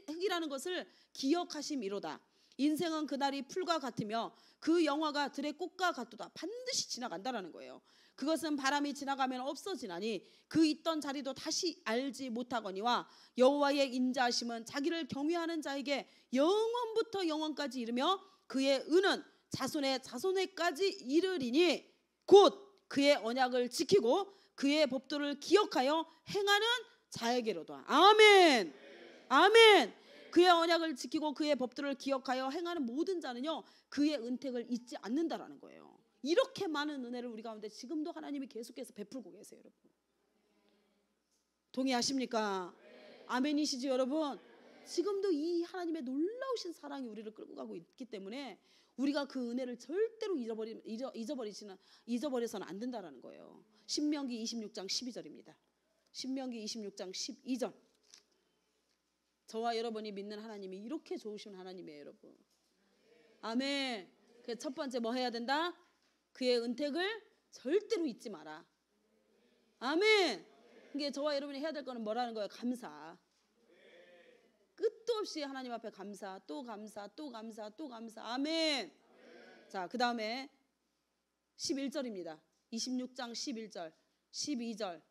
S1: 흙이라는 것을 기억하심이로다. 인생은 그날이 풀과 같으며 그 영화가 들의 꽃과 같도다. 반드시 지나간다라는 거예요. 그것은 바람이 지나가면 없어지나니 그 있던 자리도 다시 알지 못하거니와 여호와의 인자하심은 자기를 경외하는 자에게 영원부터 영원까지 이르며 그의 은은 자손의 자손에까지 이르리니 곧 그의 언약을 지키고 그의 법도를 기억하여 행하는 자에게로다. 아멘. 아멘. 그의 언약을 지키고 그의 법도를 기억하여 행하는 모든 자는요 그의 은택을 잊지 않는다라는 거예요. 이렇게 많은 은혜를 우리 가운데 지금도 하나님이 계속해서 베풀고 계세요, 여러분. 동의하십니까? 아멘이시죠, 여러분? 지금도 이 하나님의 놀라우신 사랑이 우리를 끌고 가고 있기 때문에 우리가 그 은혜를 절대로 잊어버려서는 안 된다라는 거예요. 신명기 26장 12절입니다. 신명기 26장 12절. 저와 여러분이 믿는 하나님이 이렇게 좋으신 하나님이에요, 여러분. 아멘. 그 첫 번째 뭐 해야 된다? 그의 은택을 절대로 잊지 마라. 아멘. 이게 저와 여러분이 해야 될 거는 뭐라는 거예요? 감사. 끝도 없이 하나님 앞에 감사, 또 감사, 또 감사, 또 감사. 아멘. 자, 그 다음에 11절입니다. 26장 11절, 12절,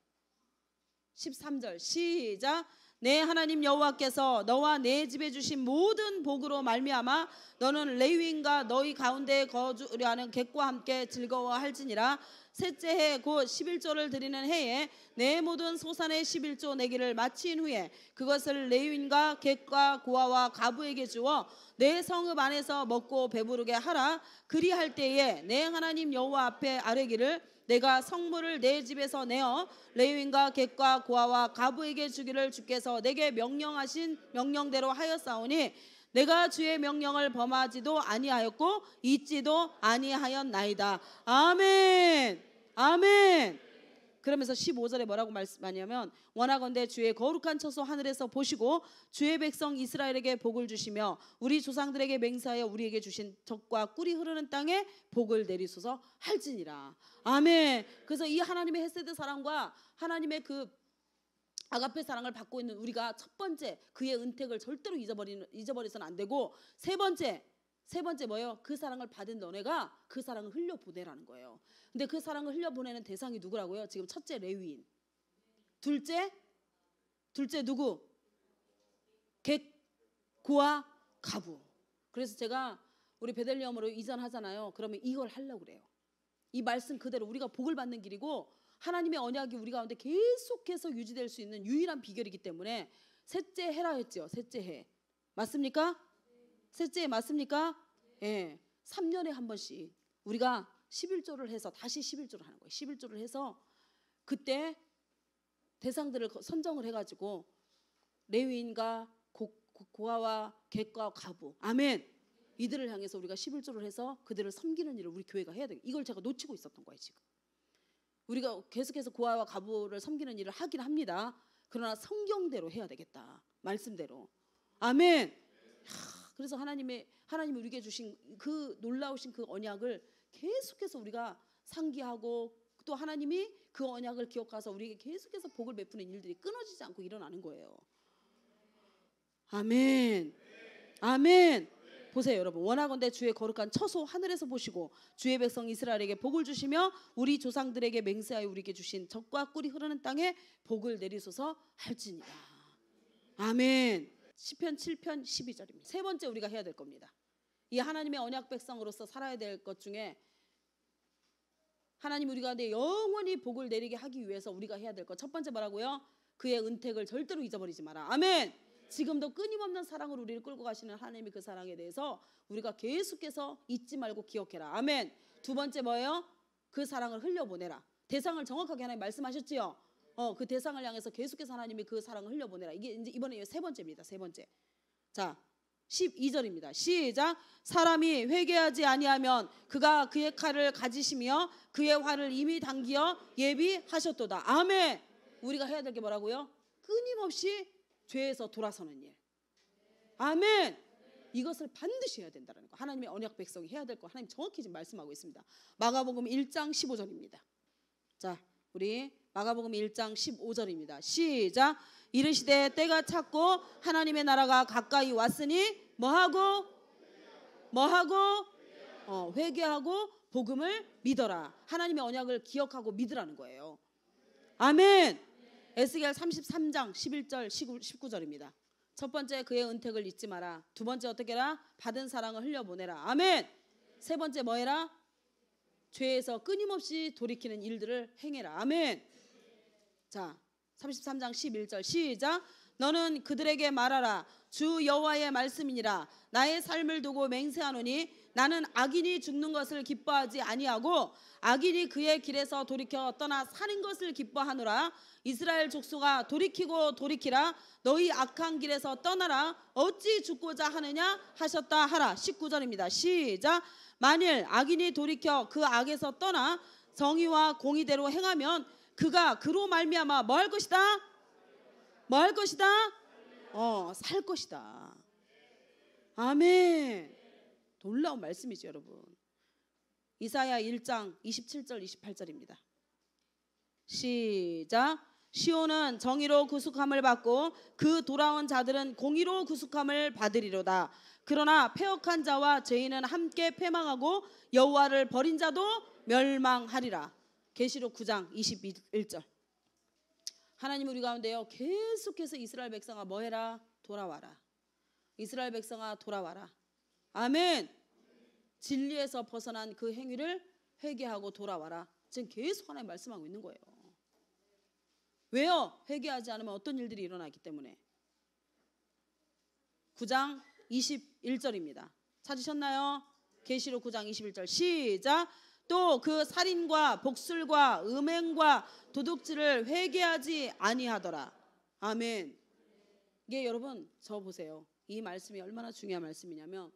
S1: 13절 시작. 내 하나님 여호와께서 너와 내 집에 주신 모든 복으로 말미암아 너는 레위인과 너희 가운데 거주하는 객과 함께 즐거워할지니라. 셋째 해 곧 11조를 드리는 해에 내 모든 소산의 11조 내기를 마친 후에 그것을 레위인과 객과 고아와 가부에게 주어 내 성읍 안에서 먹고 배부르게 하라. 그리할 때에 내 하나님 여호와 앞에 아뢰기를 내가 성물을 내 집에서 내어 레위인과 객과 고아와 가부에게 주기를 주께서 내게 명령하신 명령대로 하였사오니 내가 주의 명령을 범하지도 아니하였고 잊지도 아니하였나이다. 아멘. 아멘. 그러면서 15절에 뭐라고 말씀하냐면 원하건대 주의 거룩한 처소 하늘에서 보시고 주의 백성 이스라엘에게 복을 주시며 우리 조상들에게 맹세하여 우리에게 주신 젖과 꿀이 흐르는 땅에 복을 내리소서 할지니라. 아멘. 그래서 이 하나님의 헤세드 사랑과 하나님의 그 아가페 사랑을 받고 있는 우리가 첫 번째 그의 은택을 절대로 잊어버려서는 안 되고 세 번째 뭐예요? 그 사랑을 받은 너네가 그 사랑을 흘려보내라는 거예요. 근데 그 사랑을 흘려보내는 대상이 누구라고요? 지금 첫째 레위인, 둘째 누구? 객, 고아, 가부. 그래서 제가 우리 베들레헴으로 이전하잖아요. 그러면 이걸 하려고 그래요. 이 말씀 그대로 우리가 복을 받는 길이고 하나님의 언약이 우리 가운데 계속해서 유지될 수 있는 유일한 비결이기 때문에 셋째 해라 했죠. 셋째 해. 맞습니까? 셋째 해 맞습니까? 예. 3년에 한 번씩 우리가 11조를 해서 다시 11조를 하는 거예요. 11조를 해서 그때 대상들을 선정을 해가지고 레위인과 고아와 객과 가부. 아멘. 이들을 향해서 우리가 11조를 해서 그들을 섬기는 일을 우리 교회가 해야 돼요. 이걸 제가 놓치고 있었던 거예요, 지금. 우리가 계속해서 고아와 가부를 섬기는 일을 하긴 합니다. 그러나 성경대로 해야 되겠다. 말씀대로. 아멘. 그래서 하나님이 우리에게 주신 그 놀라우신 그 언약을 계속해서 우리가 상기하고 또 하나님이 그 언약을 기억해서 우리에게 계속해서 복을 베푸는 일들이 끊어지지 않고 일어나는 거예요. 아멘. 아멘. 보세요, 여러분. 원하건대 주의 거룩한 처소 하늘에서 보시고 주의 백성 이스라엘에게 복을 주시며 우리 조상들에게 맹세하여 우리에게 주신 젖과 꿀이 흐르는 땅에 복을 내리소서 할지니라. 아멘. 시편 7편 12절입니다. 세 번째 우리가 해야 될 겁니다. 이 하나님의 언약 백성으로서 살아야 될 것 중에 하나님 우리 가운데 영원히 복을 내리게 하기 위해서 우리가 해야 될 것 첫 번째 뭐라고요? 그의 은택을 절대로 잊어버리지 마라. 아멘. 지금도 끊임없는 사랑으로 우리를 끌고 가시는 하나님의 그 사랑에 대해서 우리가 계속해서 잊지 말고 기억해라. 아멘. 두 번째 뭐예요? 그 사랑을 흘려보내라. 대상을 정확하게 하나님 말씀하셨지요. 그 대상을 향해서 계속해서 하나님이 그 사랑을 흘려보내라. 이게 이제 이번에 세 번째입니다. 세 번째. 자, 12절입니다. 시작. 사람이 회개하지 아니하면 그가 그의 칼을 가지시며 그의 활을 이미 당기어 예비하셨도다. 아멘. 우리가 해야 될 게 뭐라고요? 끊임없이 죄에서 돌아서는 일. 아멘. 이것을 반드시 해야 된다는 거. 하나님의 언약 백성이 해야 될 거 하나님 정확히 지금 말씀하고 있습니다. 마가복음 1장 15절입니다. 자, 우리 마가복음 1장 15절입니다. 시작. 이르시되 때가 찼고 하나님의 나라가 가까이 왔으니 뭐하고 회개하고 복음을 믿어라. 하나님의 언약을 기억하고 믿으라는 거예요. 아멘. 에스겔 33장 11절 19절입니다. 첫 번째 그의 은택을 잊지 마라. 두 번째 어떻게 해라? 받은 사랑을 흘려보내라. 아멘. 세 번째 뭐 해라? 죄에서 끊임없이 돌이키는 일들을 행해라. 아멘. 자, 33장 11절 시작. 너는 그들에게 말하라. 주 여호와의 말씀이니라. 나의 삶을 두고 맹세하노니 나는 악인이 죽는 것을 기뻐하지 아니하고 악인이 그의 길에서 돌이켜 떠나 사는 것을 기뻐하노라. 이스라엘 족속아 돌이키고 돌이키라. 너희 악한 길에서 떠나라. 어찌 죽고자 하느냐 하셨다 하라. 19절입니다. 시작. 만일 악인이 돌이켜 그 악에서 떠나 정의와 공의대로 행하면 그가 그로 말미암아 뭐 할 것이다? 뭐 할 것이다? 살 것이다. 아멘. 놀라운 말씀이죠, 여러분. 이사야 1장 27절 28절입니다. 시작. 시온은 정의로 구속함을 받고 그 돌아온 자들은 공의로 구속함을 받으리로다. 그러나 패역한 자와 죄인은 함께 패망하고 여호와를 버린 자도 멸망하리라. 계시록 9장 21절. 하나님 우리 가운데요 계속해서 이스라엘 백성아 뭐해라? 돌아와라. 이스라엘 백성아 돌아와라. 아멘. 진리에서 벗어난 그 행위를 회개하고 돌아와라. 지금 계속 하나님 말씀하고 있는 거예요. 왜요? 회개하지 않으면 어떤 일들이 일어나기 때문에. 9장 21절입니다. 찾으셨나요? 계시록 9장 21절 시작. 또 그 살인과 복술과 음행과 도둑질을 회개하지 아니하더라. 아멘. 이게 여러분 저 보세요. 이 말씀이 얼마나 중요한 말씀이냐면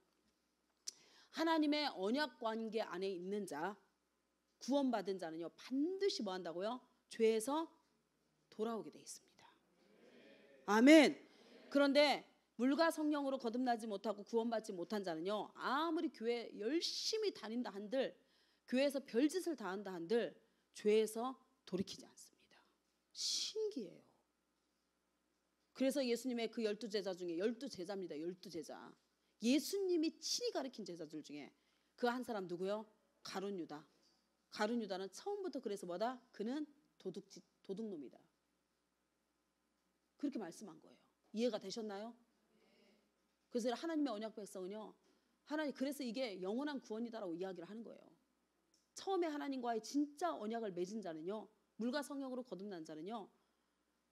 S1: 하나님의 언약 관계 안에 있는 자, 구원받은 자는요 반드시 뭐 한다고요? 죄에서 돌아오게 돼 있습니다. 아멘. 그런데 물과 성령으로 거듭나지 못하고 구원받지 못한 자는요 아무리 교회 열심히 다닌다 한들 교회에서 별짓을 다 한다 한들 죄에서 돌이키지 않습니다. 신기해요. 그래서 예수님의 그 12제자 중에 12제자입니다. 12제자. 예수님이 친히 가르친 제자들 중에 그 한 사람 누구요? 가룟 유다. 가룟 유다는 처음부터 그래서 뭐다? 그는 도둑놈이다. 그렇게 말씀한 거예요. 이해가 되셨나요? 그래서 하나님의 언약 백성은요 하나님 그래서 이게 영원한 구원이다라고 이야기를 하는 거예요. 처음에 하나님과의 진짜 언약을 맺은 자는요 물과 성령으로 거듭난 자는요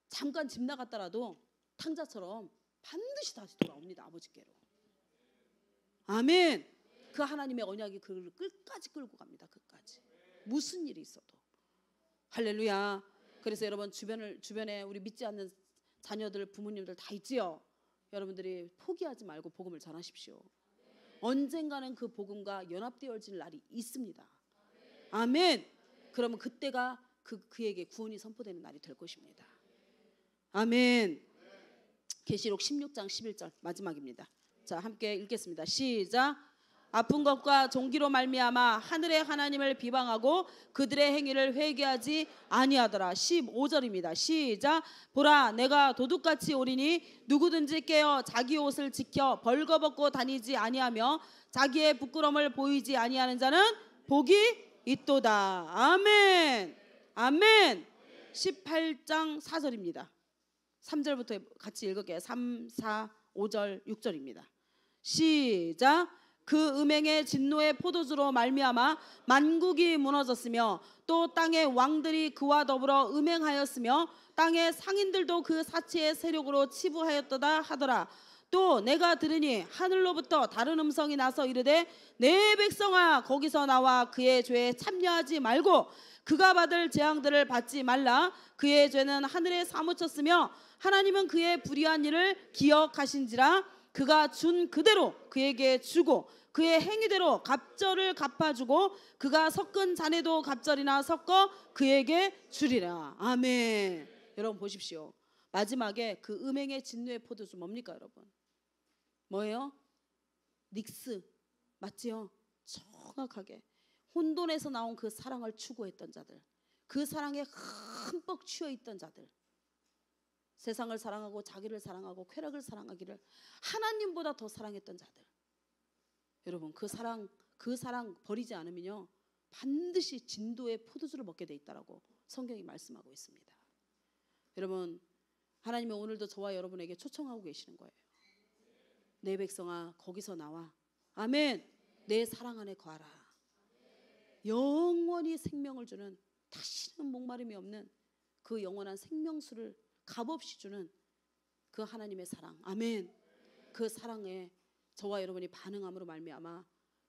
S1: 잠깐 집 나갔더라도 탕자처럼 반드시 다시 돌아옵니다. 아버지께로. 아멘. 그 하나님의 언약이 그를 끝까지 끌고 갑니다. 끝까지. 무슨 일이 있어도. 할렐루야. 그래서 여러분 주변에 우리 믿지 않는 자녀들 부모님들 다 있지요. 여러분들이 포기하지 말고 복음을 전하십시오. 언젠가는 그 복음과 연합되어질 날이 있습니다. 아멘. 그러면 그때가 그에게 구원이 선포되는 날이 될 것입니다. 아멘. 계시록 16장 11절 마지막입니다. 자, 함께 읽겠습니다. 시작. 아픈 것과 종기로 말미암아 하늘의 하나님을 비방하고 그들의 행위를 회개하지 아니하더라. 15절입니다. 시작. 보라 내가 도둑같이 오리니 누구든지 깨어 자기 옷을 지켜 벌거벗고 다니지 아니하며 자기의 부끄러움을 보이지 아니하는 자는 복이 있도다. 아멘. 아멘. 18장 4절입니다. 3절부터 같이 읽을게요. 3, 4, 5절, 6절입니다. 시작. 그 음행의 진노의 포도주로 말미암아 만국이 무너졌으며 또 땅의 왕들이 그와 더불어 음행하였으며 땅의 상인들도 그 사치의 세력으로 치부하였도다 하더라. 또 내가 들으니 하늘로부터 다른 음성이 나서 이르되 내 백성아 거기서 나와 그의 죄에 참여하지 말고 그가 받을 재앙들을 받지 말라. 그의 죄는 하늘에 사무쳤으며 하나님은 그의 불의한 일을 기억하신지라. 그가 준 그대로 그에게 주고 그의 행위대로 갑절을 갚아주고 그가 섞은 잔에도 갑절이나 섞어 그에게 주리라. 아멘. 여러분 보십시오. 마지막에 그 음행의 진노의 포도주 뭡니까 여러분? 뭐예요? 닉스. 맞지요? 정확하게 혼돈에서 나온 그 사랑을 추구했던 자들, 그 사랑에 흠뻑 취해있던 자들, 세상을 사랑하고 자기를 사랑하고 쾌락을 사랑하기를 하나님보다 더 사랑했던 자들. 여러분 그 사랑 버리지 않으면요 반드시 진도의 포도주를 먹게 돼 있다라고 성경이 말씀하고 있습니다. 여러분 하나님은 오늘도 저와 여러분에게 초청하고 계시는 거예요. 내 백성아 거기서 나와. 아멘. 내 사랑 안에 거하라. 영원히 생명을 주는, 다시는 목마름이 없는 그 영원한 생명수를 값없이 주는 그 하나님의 사랑. 아멘. 그 사랑에 저와 여러분이 반응함으로 말미암아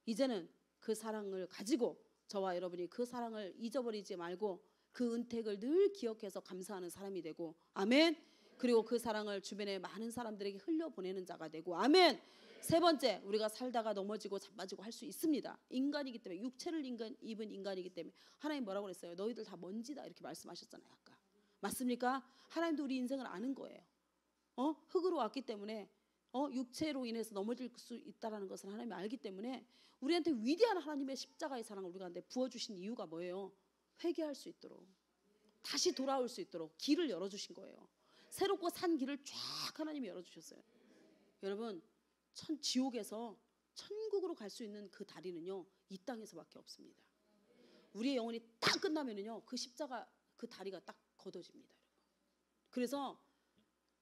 S1: 이제는 그 사랑을 가지고 저와 여러분이 그 사랑을 잊어버리지 말고 그 은택을 늘 기억해서 감사하는 사람이 되고, 아멘. 그리고 그 사랑을 주변에 많은 사람들에게 흘려보내는 자가 되고, 아멘. 세 번째, 우리가 살다가 넘어지고 자빠지고 할 수 있습니다. 인간이기 때문에, 육체를 입은 인간이기 때문에. 하나님 뭐라고 그랬어요? 너희들 다 먼지다 이렇게 말씀하셨잖아요 아까. 맞습니까? 하나님도 우리 인생을 아는 거예요. 흙으로 왔기 때문에 육체로 인해서 넘어질 수 있다는 것을 하나님이 알기 때문에 우리한테 위대한 하나님의 십자가의 사랑을 우리한테 부어주신 이유가 뭐예요? 회개할 수 있도록, 다시 돌아올 수 있도록 길을 열어주신 거예요. 새롭고 산 길을 쫙 하나님이 열어주셨어요. 여러분 지옥에서 천국으로 갈 수 있는 그 다리는요 이 땅에서밖에 없습니다. 우리의 영혼이 딱 끝나면은요 그 십자가 그 다리가 딱 걷어집니다. 그래서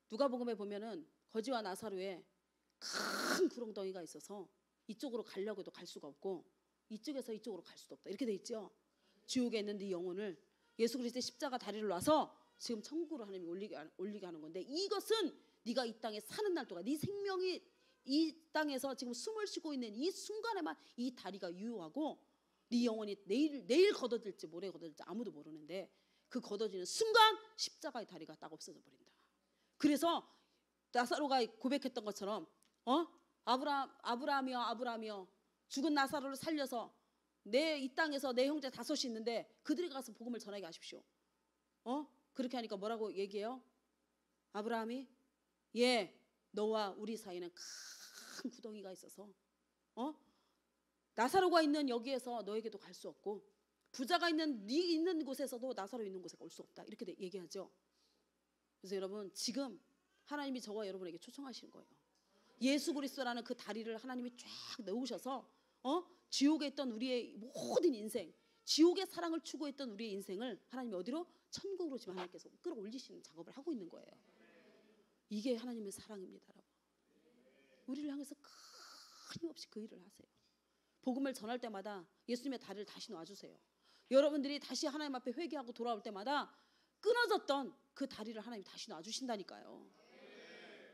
S1: 누가복음에 보면은 거지와 나사로의 큰 구렁덩이가 있어서 이쪽으로 가려고 해도 갈 수가 없고 이쪽에서 이쪽으로 갈 수도 없다 이렇게 돼 있죠. 지옥에 있는 네 영혼을 예수 그리스도의 십자가 다리를 놔서 지금 천국으로 하나님이 올리게 하는 건데, 이것은 네가 이 땅에 사는 날 동안 네 생명이 이 땅에서 지금 숨을 쉬고 있는 이 순간에만 이 다리가 유효하고, 네 영혼이 내일 걷어질지 모레 걷어질지 아무도 모르는데 그 걷어지는 순간 십자가의 다리가 딱 없어져 버린다. 그래서 나사로가 고백했던 것처럼 아브라함이여 죽은 나사로를 살려서 내 이 땅에서 내 형제 다섯이 있는데 그들이 가서 복음을 전하게 하십시오. 그렇게 하니까 뭐라고 얘기해요? 아브라함이 너와 우리 사이에는 큰 구덩이가 있어서 나사로가 있는 여기에서 너에게도 갈 수 없고 부자가 있는 네 있는 곳에서도 나사로 있는 곳에 올 수 없다 이렇게 얘기하죠. 그래서 여러분 지금 하나님이 저와 여러분에게 초청하시는 거예요. 예수 그리스도라는 그 다리를 하나님이 쫙 넣으셔서 지옥에 있던 우리의 모든 인생, 지옥의 사랑을 추구했던 우리의 인생을 하나님이 어디로? 천국으로 지금 하나님께서 끌어올리시는 작업을 하고 있는 거예요. 이게 하나님의 사랑입니다. 여러분. 우리를 향해서 끊임없이 그 일을 하세요. 복음을 전할 때마다 예수님의 다리를 다시 놔주세요. 여러분들이 다시 하나님 앞에 회개하고 돌아올 때마다 끊어졌던 그 다리를 하나님 다시 놔주신다니까요.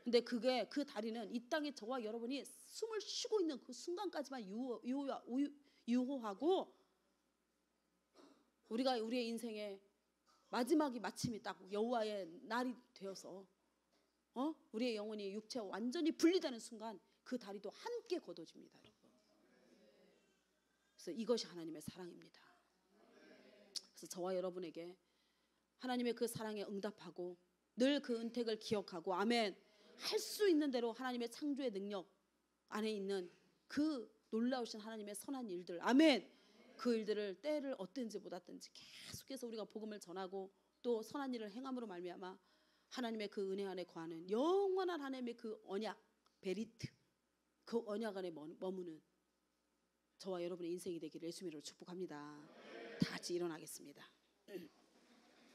S1: 근데 그 다리는 이 땅에 저와 여러분이 숨을 쉬고 있는 그 순간까지만 유효하고, 우리가 우리의 인생의 마지막이 마침이 딱 여호와의 날이 되어서 우리의 영혼이 육체와 완전히 분리되는 순간 그 다리도 함께 걷어집니다. 여러분. 그래서 이것이 하나님의 사랑입니다. 그래서 저와 여러분에게 하나님의 그 사랑에 응답하고 늘 그 은택을 기억하고, 아멘, 할 수 있는 대로 하나님의 창조의 능력 안에 있는 그 놀라우신 하나님의 선한 일들, 아멘, 그 일들을 때를 얻든지 못 얻든지 계속해서 우리가 복음을 전하고 또 선한 일을 행함으로 말미암아 하나님의 그 은혜 안에 거하는 영원한 하나님의 그 언약 베리트, 그 언약 안에 머무는 저와 여러분의 인생이 되기를 예수님으로 축복합니다. 다 같이 일어나겠습니다.